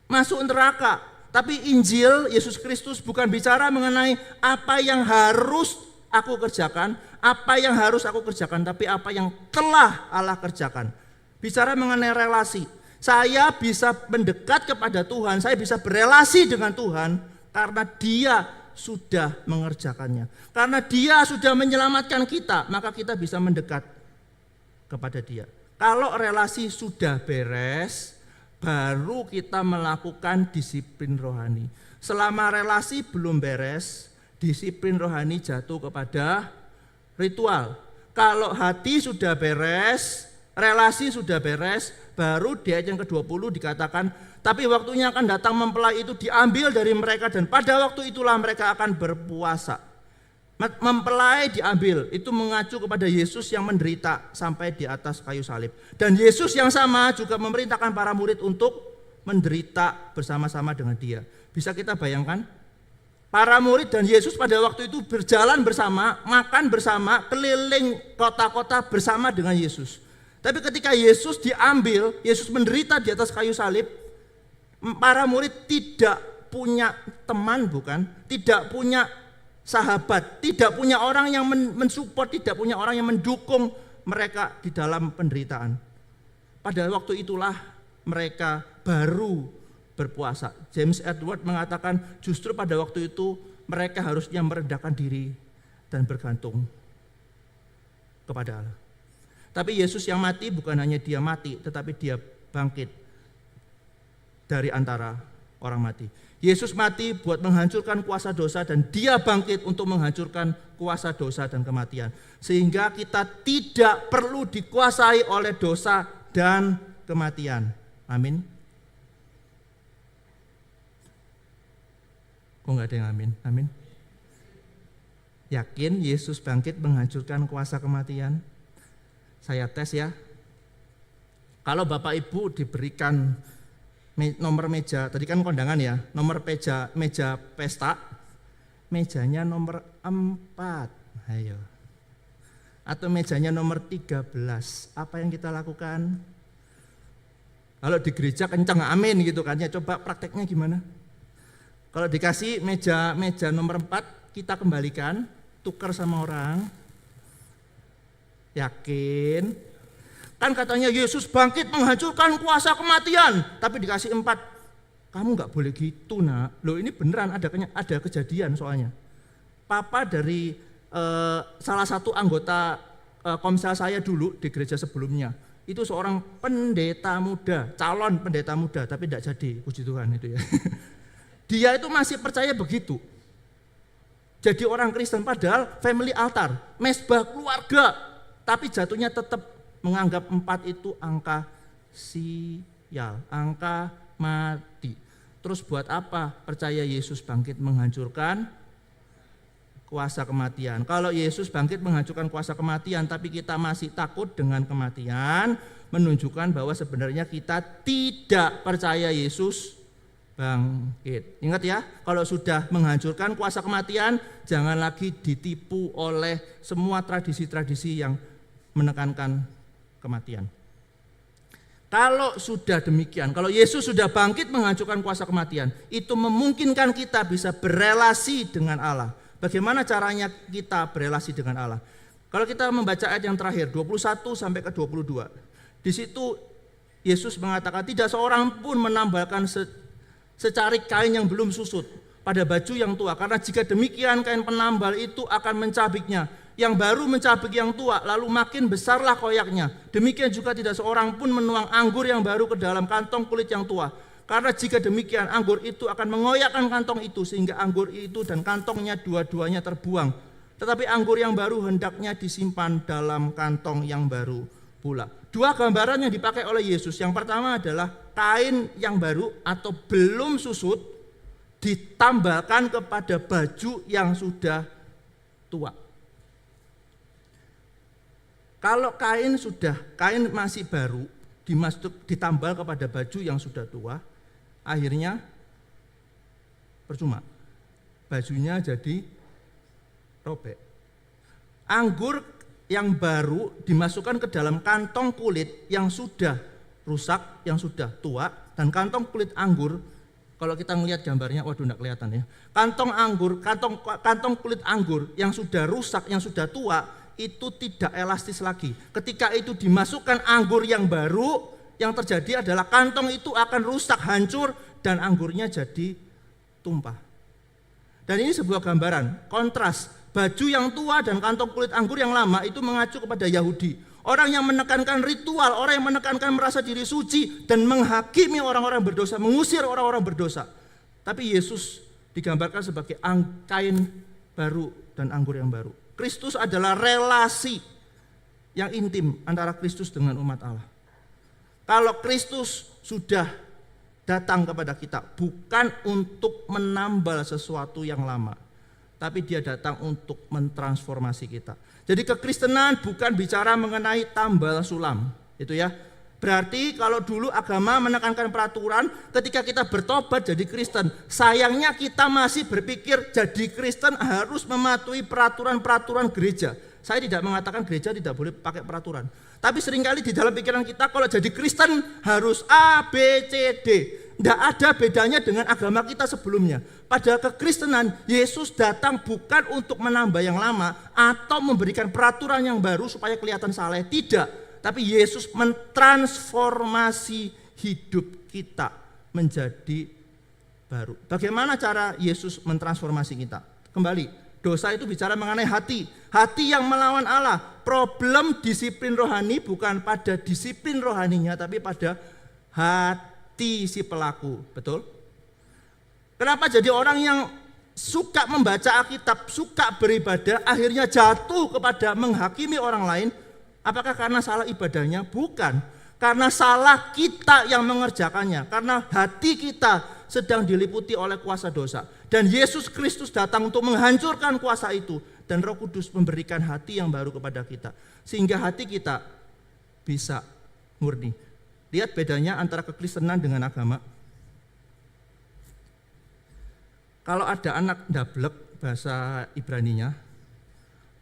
masuk neraka. Tapi Injil Yesus Kristus bukan bicara mengenai apa yang harus aku kerjakan, apa yang harus aku kerjakan, tapi apa yang telah Allah kerjakan. Bicara mengenai relasi. Saya bisa mendekat kepada Tuhan, saya bisa berelasi dengan Tuhan karena Dia sudah mengerjakannya. Karena Dia sudah menyelamatkan kita, maka kita bisa mendekat kepada Dia. Kalau relasi sudah beres, baru kita melakukan disiplin rohani. Selama relasi belum beres, disiplin rohani jatuh kepada ritual. Kalau hati sudah beres, relasi sudah beres, baru di ayat yang ke-20 dikatakan, tapi waktunya akan datang mempelai itu diambil dari mereka dan pada waktu itulah mereka akan berpuasa. Mempelai diambil, itu mengacu kepada Yesus yang menderita sampai di atas kayu salib. Dan Yesus yang sama juga memerintahkan para murid untuk menderita bersama-sama dengan Dia. Bisa kita bayangkan? Para murid dan Yesus pada waktu itu berjalan bersama, makan bersama, keliling kota-kota bersama dengan Yesus. Tapi ketika Yesus diambil, Yesus menderita di atas kayu salib, para murid tidak punya teman, bukan? Tidak punya sahabat, tidak punya orang yang mensupport, tidak punya orang yang mendukung mereka di dalam penderitaan. Pada waktu itulah mereka baru berpuasa. James Edward mengatakan justru pada waktu itu mereka harusnya merendahkan diri dan bergantung kepada Allah. Tapi Yesus yang mati bukan hanya Dia mati, tetapi Dia bangkit dari antara orang mati. Yesus mati buat menghancurkan kuasa dosa dan Dia bangkit untuk menghancurkan kuasa dosa dan kematian. Sehingga kita tidak perlu dikuasai oleh dosa dan kematian. Amin. Kok enggak ada yang amin? Amin. Yakin Yesus bangkit menghancurkan kuasa kematian? Saya tes ya. Kalau Bapak Ibu diberikan nomor meja, tadi kan kondangan ya, nomor meja pesta, mejanya nomor 4, ayo. Atau mejanya nomor 13, apa yang kita lakukan? Kalau di gereja kencang amin gitu kan ya, coba prakteknya gimana? Kalau dikasih meja nomor 4, kita kembalikan, tukar sama orang. Yakin? Kan katanya Yesus bangkit menghancurkan kuasa kematian, tapi dikasih 4. Kamu nggak boleh gitu nak. Loh ini beneran ada kejadian soalnya. Papa dari salah satu anggota komsel saya dulu di gereja sebelumnya, itu seorang pendeta muda, calon pendeta muda, tapi tidak jadi, puji Tuhan itu ya. Dia itu masih percaya begitu. Jadi orang Kristen padahal family altar, mesbah keluarga, tapi jatuhnya tetap menganggap 4 itu angka sial, angka mati. Terus buat apa percaya Yesus bangkit menghancurkan kuasa kematian? Kalau Yesus bangkit menghancurkan kuasa kematian tapi kita masih takut dengan kematian, menunjukkan bahwa sebenarnya kita tidak percaya Yesus bangkit. Ingat ya, kalau sudah menghancurkan kuasa kematian, jangan lagi ditipu oleh semua tradisi-tradisi yang menekankan kematian. Kalau sudah demikian, kalau Yesus sudah bangkit menghancurkan kuasa kematian, itu memungkinkan kita bisa berelasi dengan Allah. Bagaimana caranya kita berelasi dengan Allah? Kalau kita membaca ayat yang terakhir, 21 sampai ke 22. Di situ Yesus mengatakan tidak seorang pun menambalkan secarik kain yang belum susut pada baju yang tua, karena jika demikian kain penambal itu akan mencabiknya. Yang baru mencabik yang tua, lalu makin besarlah koyaknya. Demikian juga tidak seorang pun menuang anggur yang baru ke dalam kantong kulit yang tua, karena jika demikian anggur itu akan mengoyakkan kantong itu, sehingga anggur itu dan kantongnya dua-duanya terbuang. Tetapi anggur yang baru hendaknya disimpan dalam kantong yang baru pula. Dua gambaran yang dipakai oleh Yesus. Yang pertama adalah kain yang baru atau belum susut ditambahkan kepada baju yang sudah tua. Kalau kain masih baru ditambal kepada baju yang sudah tua, akhirnya percuma. Bajunya jadi robek. Anggur yang baru dimasukkan ke dalam kantong kulit yang sudah rusak, yang sudah tua, dan kantong kulit anggur, kalau kita melihat gambarnya, waduh enggak kelihatan ya. Kantong kulit anggur yang sudah rusak, yang sudah tua, itu tidak elastis lagi. Ketika itu dimasukkan anggur yang baru, yang terjadi adalah kantong itu akan rusak, hancur, dan anggurnya jadi tumpah. Dan ini sebuah gambaran, kontras. Baju yang tua dan kantong kulit anggur yang lama itu mengacu kepada Yahudi. Orang yang menekankan ritual, orang yang menekankan merasa diri suci dan menghakimi orang-orang berdosa, mengusir orang-orang berdosa. Tapi Yesus digambarkan sebagai kain baru dan anggur yang baru. Kristus adalah relasi yang intim antara Kristus dengan umat Allah. Kalau Kristus sudah datang kepada kita bukan untuk menambal sesuatu yang lama, tapi dia datang untuk mentransformasi kita. Jadi kekristenan bukan bicara mengenai tambal sulam, itu ya. Berarti kalau dulu agama menekankan peraturan, ketika kita bertobat jadi Kristen, sayangnya kita masih berpikir jadi Kristen harus mematuhi peraturan-peraturan gereja. Saya tidak mengatakan gereja tidak boleh pakai peraturan, tapi seringkali di dalam pikiran kita kalau jadi Kristen harus A, B, C, D. Tidak ada bedanya dengan agama kita sebelumnya. Padahal kekristenan, Yesus datang bukan untuk menambah yang lama atau memberikan peraturan yang baru supaya kelihatan saleh. Tidak. Tapi Yesus mentransformasi hidup kita menjadi baru. Bagaimana cara Yesus mentransformasi kita? Kembali, dosa itu bicara mengenai hati. Hati yang melawan Allah. Problem disiplin rohani bukan pada disiplin rohaninya, tapi pada hati si pelaku. Betul? Kenapa jadi orang yang suka membaca Alkitab, suka beribadah, akhirnya jatuh kepada menghakimi orang lain? Apakah karena salah ibadahnya? Bukan. Karena salah kita yang mengerjakannya. Karena hati kita sedang diliputi oleh kuasa dosa. Dan Yesus Kristus datang untuk menghancurkan kuasa itu. dan Roh Kudus memberikan hati yang baru kepada kita. Sehingga hati kita bisa murni. Lihat bedanya antara kekristenan dengan agama. Kalau ada anak dablek, bahasa Ibraninya,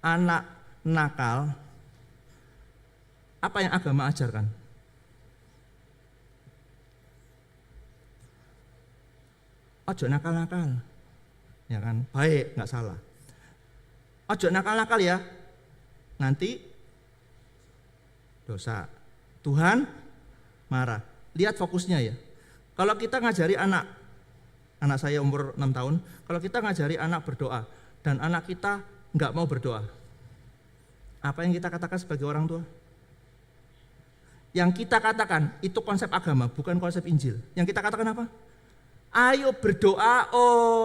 anak nakal, apa yang agama ajarkan? Ojo nakal-nakal, ya kan? Baik, nggak salah. Ojo nakal-nakal ya, nanti dosa. Tuhan marah. Lihat fokusnya ya. Kalau kita ngajari anak saya umur 6 tahun, kalau kita ngajari anak berdoa dan anak kita nggak mau berdoa, apa yang kita katakan sebagai orang tua? Yang kita katakan itu konsep agama, bukan konsep Injil. Yang kita katakan apa? Ayo berdoa,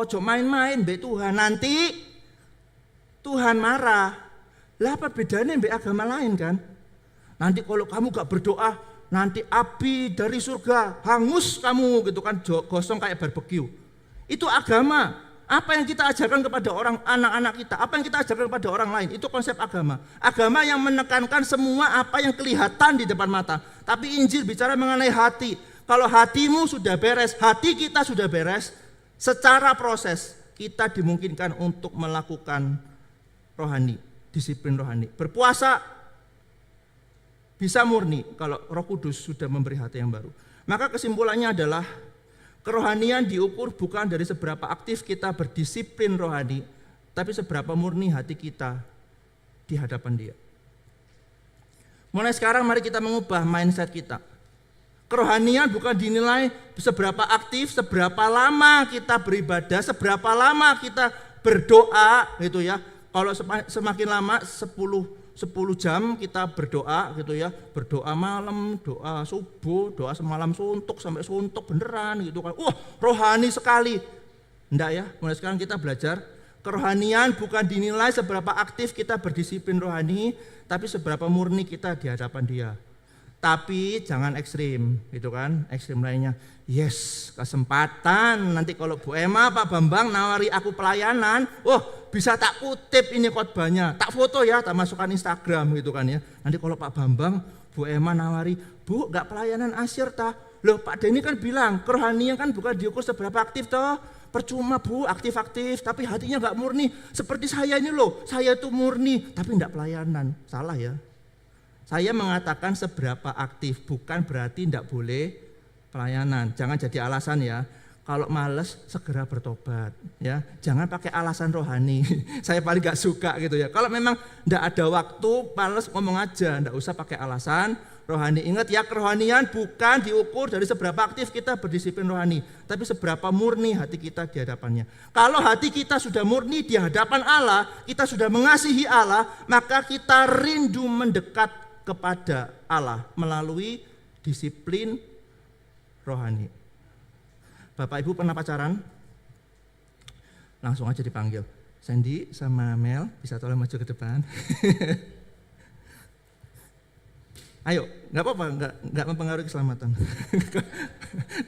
jangan main-main be Tuhan, nanti Tuhan marah. Lah apa bedanya be agama lain kan? Nanti kalau kamu gak berdoa, nanti api dari surga hangus kamu gitu kan, gosong kayak barbeque. Itu agama. Apa yang kita ajarkan kepada anak-anak kita, apa yang kita ajarkan kepada orang lain, itu konsep agama. Agama yang menekankan semua apa yang kelihatan di depan mata. Tapi Injil bicara mengenai hati. Kalau hatimu sudah beres, hati kita sudah beres, secara proses kita dimungkinkan untuk melakukan rohani, disiplin rohani. Berpuasa bisa murni kalau Roh Kudus sudah memberi hati yang baru. Maka kesimpulannya adalah kerohanian diukur bukan dari seberapa aktif kita berdisiplin rohani, tapi seberapa murni hati kita di hadapan Dia. Mulai sekarang mari kita mengubah mindset kita. Kerohanian bukan dinilai seberapa aktif, seberapa lama kita beribadah, seberapa lama kita berdoa gitu ya. Kalau semakin lama 10 jam kita berdoa gitu ya, berdoa malam, doa subuh, doa semalam suntuk sampai suntuk beneran gitu kan. Rohani sekali. Enggak ya, mulai sekarang kita belajar kerohanian bukan dinilai seberapa aktif kita berdisiplin rohani, tapi seberapa murni kita di hadapan Dia. Tapi jangan ekstrim gitu kan, ekstrim lainnya. Yes, kesempatan nanti kalau Bu Emma, Pak Bambang nawari aku pelayanan, bisa tak kutip ini khotbahnya, tak foto ya, tak masukkan Instagram gitu kan ya. Nanti kalau Pak Bambang, Bu Emma nawari, Bu gak pelayanan asyir tah? Loh Pak Denny kan bilang, kerohanian kan bukan diukur seberapa aktif toh. Percuma Bu, aktif-aktif, tapi hatinya gak murni. Seperti saya ini loh, saya itu murni, tapi gak pelayanan. Salah ya. Saya mengatakan seberapa aktif, bukan berarti tidak boleh pelayanan. Jangan jadi alasan ya. Kalau males segera bertobat ya. Jangan pakai alasan rohani. Saya paling gak suka gitu ya. Kalau memang tidak ada waktu, males ngomong aja, tidak usah pakai alasan rohani. Ingat ya, kerohanian bukan diukur dari seberapa aktif kita berdisiplin rohani, tapi seberapa murni hati kita di hadapannya. Kalau hati kita sudah murni di hadapan Allah, kita sudah mengasihi Allah, maka kita rindu mendekat kepada Allah melalui disiplin rohani. Bapak Ibu pernah pacaran? Langsung aja dipanggil. Sandy sama Mel, bisa tolong maju ke depan. Ayo, nggak apa-apa, nggak mempengaruhi keselamatan.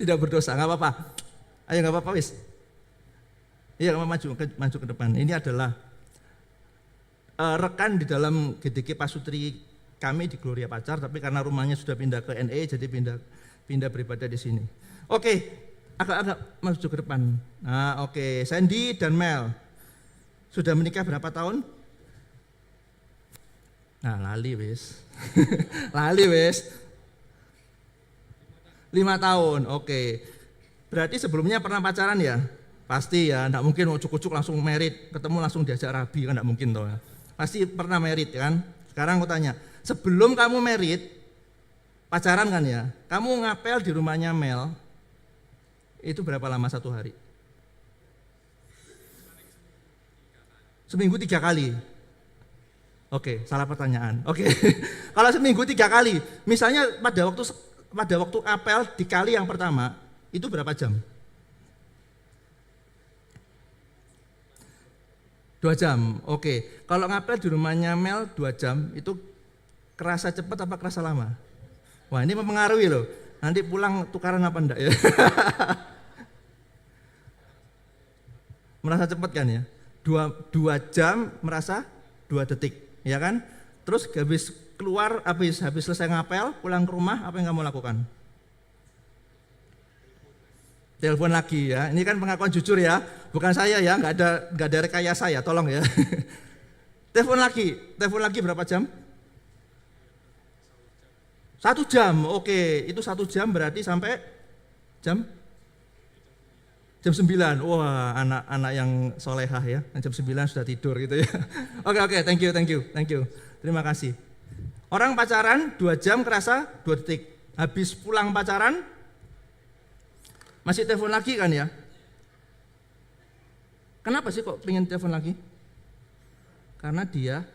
Tidak berdosa, nggak apa-apa. Ayo nggak apa-apa wis. Iya, maju ke depan. Ini adalah rekan di dalam GDG Pasutri kami di Gloria Pacar, tapi karena rumahnya sudah pindah ke NE, jadi pindah beribadah di sini. Oke, agak maju ke depan. Nah, oke, Sandy dan Mel sudah menikah berapa tahun? Nah, lali wis. Lali wis. 5 tahun, oke. Berarti sebelumnya pernah pacaran ya? Pasti ya, enggak mungkin ucuk-ucuk langsung merit, ketemu langsung diajak rabi kan enggak mungkin toh. Pasti pernah merit kan? Sekarang aku tanya, sebelum kamu merit, pacaran kan ya, kamu ngapel di rumahnya Mel, itu berapa lama satu hari? Seminggu 3 kali. Oke, salah pertanyaan. Oke, kalau seminggu 3 kali, misalnya pada waktu apel di kali yang pertama, itu berapa jam? 2 jam, oke. Kalau ngapel di rumahnya Mel 2 jam, itu kerasa cepat apa kerasa lama? Wah, ini mempengaruhi loh. Nanti pulang tukaran apa enggak ya? Merasa cepat kan ya? dua jam merasa 2 detik, ya kan? Terus habis keluar, habis selesai ngapel, pulang ke rumah, apa yang kamu lakukan? Telepon lagi ya. Ini kan pengakuan jujur ya, bukan saya ya, nggak ada rekayasa ya, tolong ya. Telepon lagi berapa jam? 1 jam, oke. Itu 1 jam berarti sampai jam 9. Wah, anak-anak yang solehah ya, jam 9 sudah tidur gitu ya. Oke, thank you. Terima kasih. Orang pacaran 2 jam kerasa 2 detik. Habis pulang pacaran masih telepon lagi kan ya? Kenapa sih kok pengen telepon lagi? Karena dia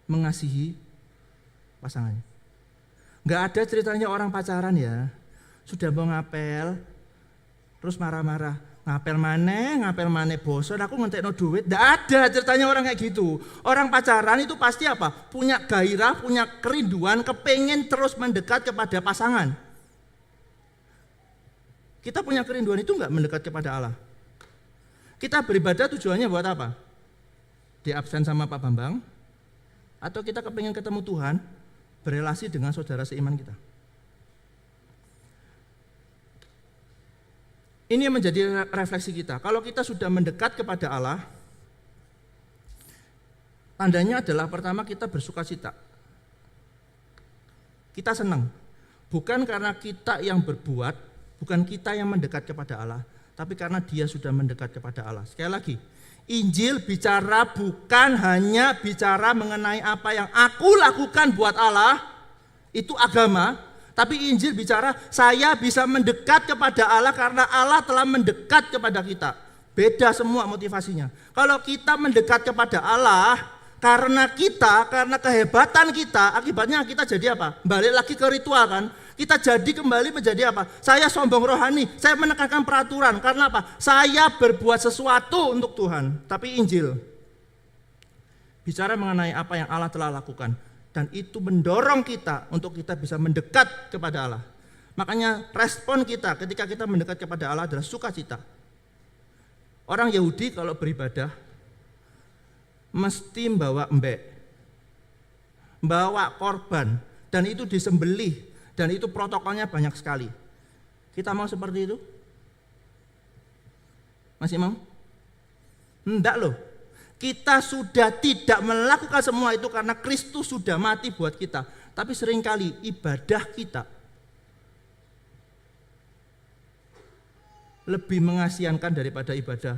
mengasihi pasangannya. Nggak ada ceritanya orang pacaran ya, sudah mau ngapel, terus marah-marah, ngapel maneh bosan, aku ngentekno duit. Nggak ada ceritanya orang kayak gitu. Orang pacaran itu pasti apa? Punya gairah, punya kerinduan, kepengen terus mendekat kepada pasangan. Kita punya kerinduan itu enggak mendekat kepada Allah. Kita beribadah tujuannya buat apa? Di absen sama Pak Bambang? Atau kita kepengen ketemu Tuhan, berelasi dengan saudara seiman kita? Ini yang menjadi refleksi kita. Kalau kita sudah mendekat kepada Allah, tandanya adalah pertama kita bersukacita. Kita senang. Bukan karena kita yang berbuat, bukan kita yang mendekat kepada Allah, tapi karena dia sudah mendekat kepada Allah. Sekali lagi, Injil bicara bukan hanya bicara mengenai apa yang aku lakukan buat Allah, itu agama, tapi Injil bicara saya bisa mendekat kepada Allah karena Allah telah mendekat kepada kita. Beda semua motivasinya. Kalau kita mendekat kepada Allah karena kehebatan kita, akibatnya kita jadi apa? Balik lagi ke ritual kan? Kita jadi kembali menjadi apa? Saya sombong rohani, saya menekankan peraturan. Karena apa? Saya berbuat sesuatu untuk Tuhan. Tapi Injil bicara mengenai apa yang Allah telah lakukan. Dan itu mendorong kita untuk kita bisa mendekat kepada Allah. Makanya respon kita ketika kita mendekat kepada Allah adalah sukacita. Orang Yahudi kalau beribadah mesti bawa embek, bawa korban, dan itu disembelih. Dan itu protokolnya banyak sekali. Kita mau seperti itu? Masih mau? Enggak loh. Kita sudah tidak melakukan semua itu karena Kristus sudah mati buat kita. Tapi seringkali ibadah kita lebih mengasihankan daripada ibadah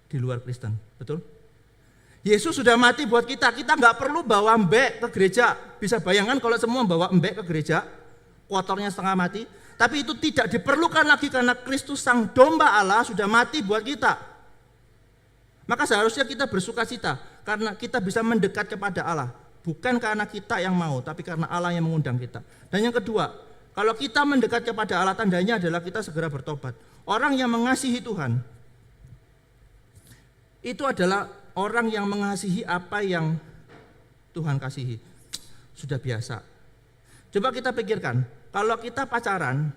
di luar Kristen. Betul? Yesus sudah mati buat kita, kita nggak perlu bawa embek ke gereja. Bisa bayangkan kalau semua bawa embek ke gereja, kotornya setengah mati. Tapi itu tidak diperlukan lagi karena Kristus sang domba Allah sudah mati buat kita. Maka seharusnya kita bersukacita karena kita bisa mendekat kepada Allah. Bukan karena kita yang mau, tapi karena Allah yang mengundang kita. Dan yang kedua, kalau kita mendekat kepada Allah, tandanya adalah kita segera bertobat. Orang yang mengasihi Tuhan, itu adalah orang yang mengasihi apa yang Tuhan kasihi. Sudah biasa. Coba kita pikirkan, kalau kita pacaran,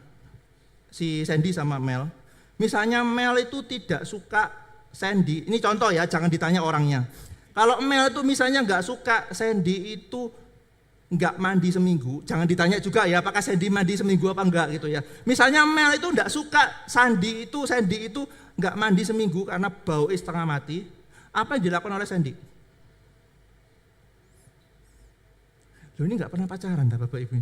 si Sandy sama Mel, misalnya Mel itu tidak suka Sandy, ini contoh ya, jangan ditanya orangnya. Kalau Mel itu misalnya nggak suka Sandy itu nggak mandi seminggu, jangan ditanya juga ya, apakah Sandy mandi seminggu apa enggak gitu ya. Misalnya Mel itu nggak suka Sandy itu nggak mandi seminggu karena bau setengah mati. Apa yang dilakukan oleh Sandy? Loh ini nggak pernah pacaran dah Bapak Ibu.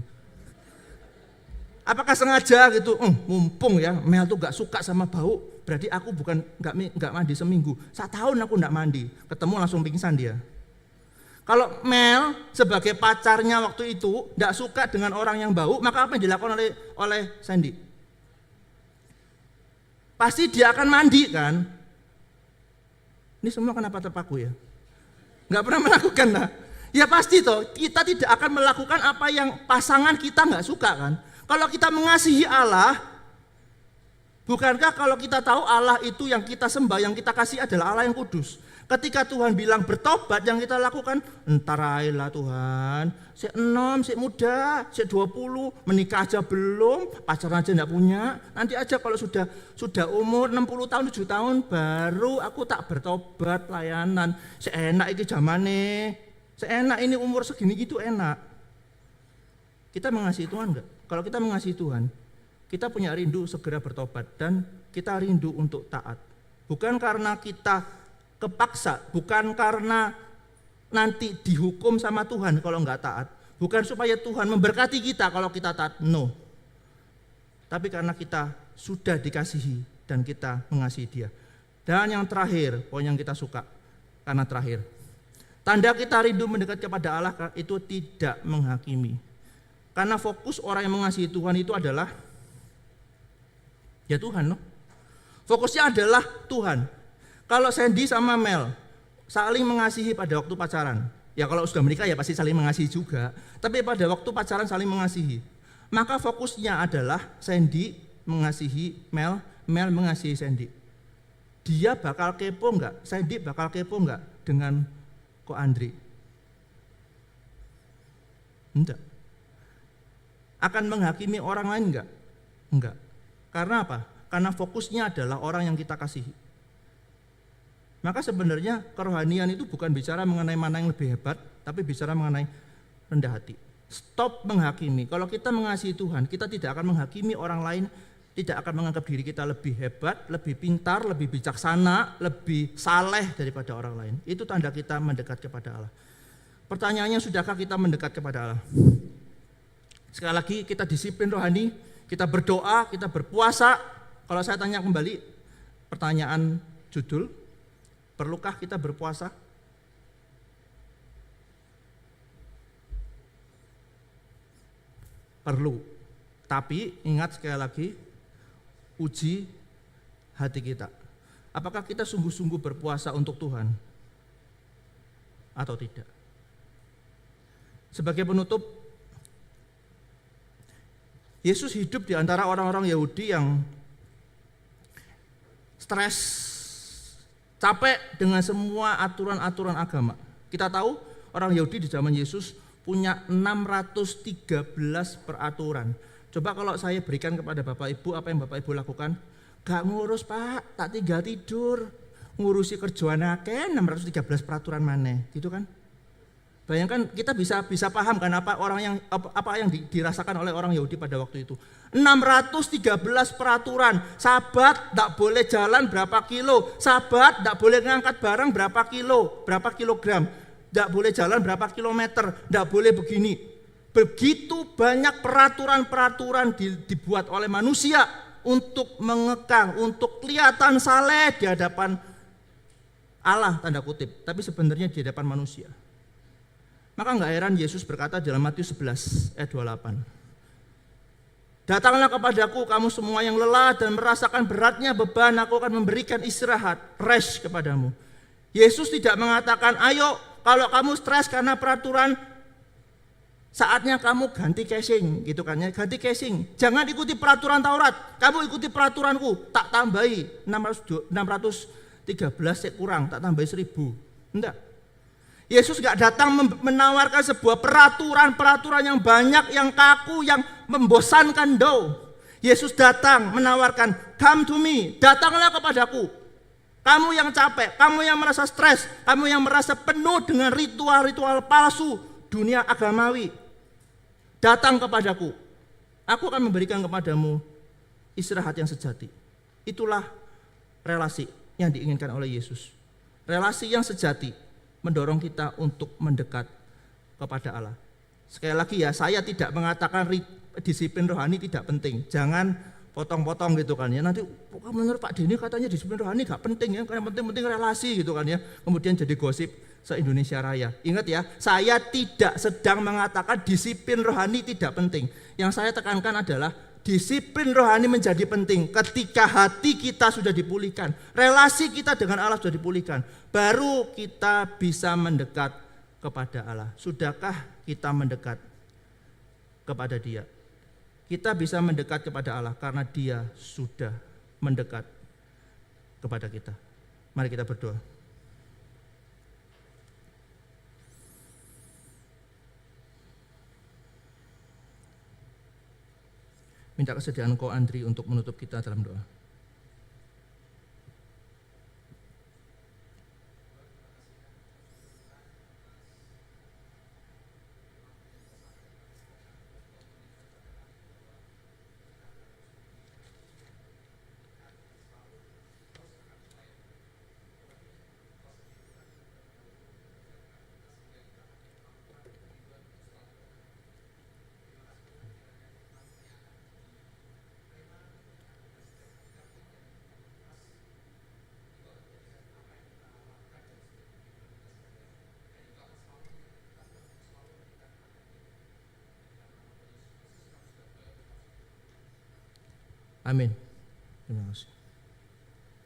Apakah sengaja gitu? Mumpung ya Mel tuh nggak suka sama bau, berarti aku bukan nggak mandi seminggu. 1 tahun aku nggak mandi, ketemu langsung pingsan dia. Kalau Mel sebagai pacarnya waktu itu nggak suka dengan orang yang bau, maka apa yang dilakukan oleh Sandy? Pasti dia akan mandi kan? Ini semua kenapa terpaku ya? Nggak pernah melakukan lah. Ya pasti toh, kita tidak akan melakukan apa yang pasangan kita nggak suka kan? Kalau kita mengasihi Allah, bukankah kalau kita tahu Allah itu yang kita sembah, yang kita kasih adalah Allah yang kudus? Ketika Tuhan bilang bertobat, yang kita lakukan, entar aja lah Tuhan, si 6, si muda, si 20, menikah aja belum, pacaran aja enggak punya, nanti aja kalau sudah umur 60 tahun, 7 tahun, baru aku tak bertobat layanan. Seenak ini zamane, seenak ini umur segini gitu enak. Kita mengasihi Tuhan enggak? Kalau kita mengasihi Tuhan, kita punya rindu segera bertobat dan kita rindu untuk taat. Bukan karena kita kepaksa, bukan karena nanti dihukum sama Tuhan kalau enggak taat, bukan supaya Tuhan memberkati kita kalau kita taat, no. Tapi karena kita sudah dikasihi dan kita mengasihi Dia. Dan yang terakhir, poin yang kita suka, karena terakhir, tanda kita rindu mendekat kepada Allah itu tidak menghakimi. Karena fokus orang yang mengasihi Tuhan itu adalah ya Tuhan, no. Fokusnya adalah Tuhan. Kalau Sandy sama Mel saling mengasihi pada waktu pacaran, ya kalau sudah menikah ya pasti saling mengasihi juga. Tapi pada waktu pacaran saling mengasihi, maka fokusnya adalah Sandy mengasihi Mel, Mel mengasihi Sandy. Dia bakal kepo enggak? Sandy bakal kepo enggak dengan Ko Andri? Enggak. Akan menghakimi orang lain enggak? Enggak. Karena apa? Karena fokusnya adalah orang yang kita kasihi. Maka sebenarnya kerohanian itu bukan bicara mengenai mana yang lebih hebat, tapi bicara mengenai rendah hati. Stop menghakimi. Kalau kita mengasihi Tuhan, kita tidak akan menghakimi orang lain, tidak akan menganggap diri kita lebih hebat, lebih pintar, lebih bijaksana, lebih saleh daripada orang lain. Itu tanda kita mendekat kepada Allah. Pertanyaannya, sudahkah kita mendekat kepada Allah? Sekali lagi, kita disiplin rohani, kita berdoa, kita berpuasa. Kalau saya tanya kembali, pertanyaan judul, perlukah kita berpuasa? Perlu. Tapi ingat sekali lagi, uji hati kita. Apakah kita sungguh-sungguh berpuasa untuk Tuhan atau tidak? Sebagai penutup, Yesus hidup di antara orang-orang Yahudi yang stres, capek dengan semua aturan-aturan agama. Kita tahu orang Yahudi di zaman Yesus punya 613 peraturan. Coba kalau saya berikan kepada Bapak Ibu, apa yang Bapak Ibu lakukan? Gak ngurus Pak, tak tinggal tidur. Ngurusi kerjaan akeh 613 peraturan maneh, gitu kan? Bayangkan kita bisa paham kan apa yang dirasakan oleh orang Yahudi pada waktu itu. 613 peraturan. Sabat tak boleh jalan berapa kilo, sabat tak boleh ngangkat barang berapa kilogram, tak boleh jalan berapa kilometer, tak boleh begini. Begitu banyak peraturan-peraturan dibuat oleh manusia untuk mengekang, untuk kelihatan saleh di hadapan Allah tanda kutip, tapi sebenarnya di hadapan manusia. Maka enggak heran Yesus berkata dalam Matius 11 ayat 28. Datanglah kepadaku kamu semua yang lelah dan merasakan beratnya beban, aku akan memberikan istirahat, rest kepadamu. Yesus tidak mengatakan, ayo kalau kamu stres karena peraturan, saatnya kamu ganti casing, gitu kan ya, ganti casing. Jangan ikuti peraturan Taurat, kamu ikuti peraturanku, tak tambahi 613 kurang, tak tambahi 1000. Enggak. Yesus gak datang menawarkan sebuah peraturan yang banyak, yang kaku, yang membosankan Yesus datang menawarkan, come to me, datanglah kepadaku. Kamu yang capek, kamu yang merasa stres, kamu yang merasa penuh dengan ritual-ritual palsu dunia agamawi, datang kepadaku. Aku akan memberikan kepadamu istirahat yang sejati. Itulah relasi yang diinginkan oleh Yesus. Relasi yang sejati mendorong kita untuk mendekat kepada Allah. Sekali lagi ya, saya tidak mengatakan disiplin rohani tidak penting. Jangan potong-potong gitu kan ya. Nanti menurut Pak Denny katanya disiplin rohani gak penting ya, karena penting relasi gitu kan ya. Kemudian jadi gosip se-Indonesia Raya. Ingat ya, saya tidak sedang mengatakan disiplin rohani tidak penting. Yang saya tekankan adalah disiplin rohani menjadi penting ketika hati kita sudah dipulihkan, relasi kita dengan Allah sudah dipulihkan, baru kita bisa mendekat kepada Allah. Sudahkah kita mendekat kepada Dia? Kita bisa mendekat kepada Allah karena Dia sudah mendekat kepada kita. Mari kita berdoa. Minta kesediaan Ko Andri untuk menutup kita dalam doa. Amin. Terima kasih.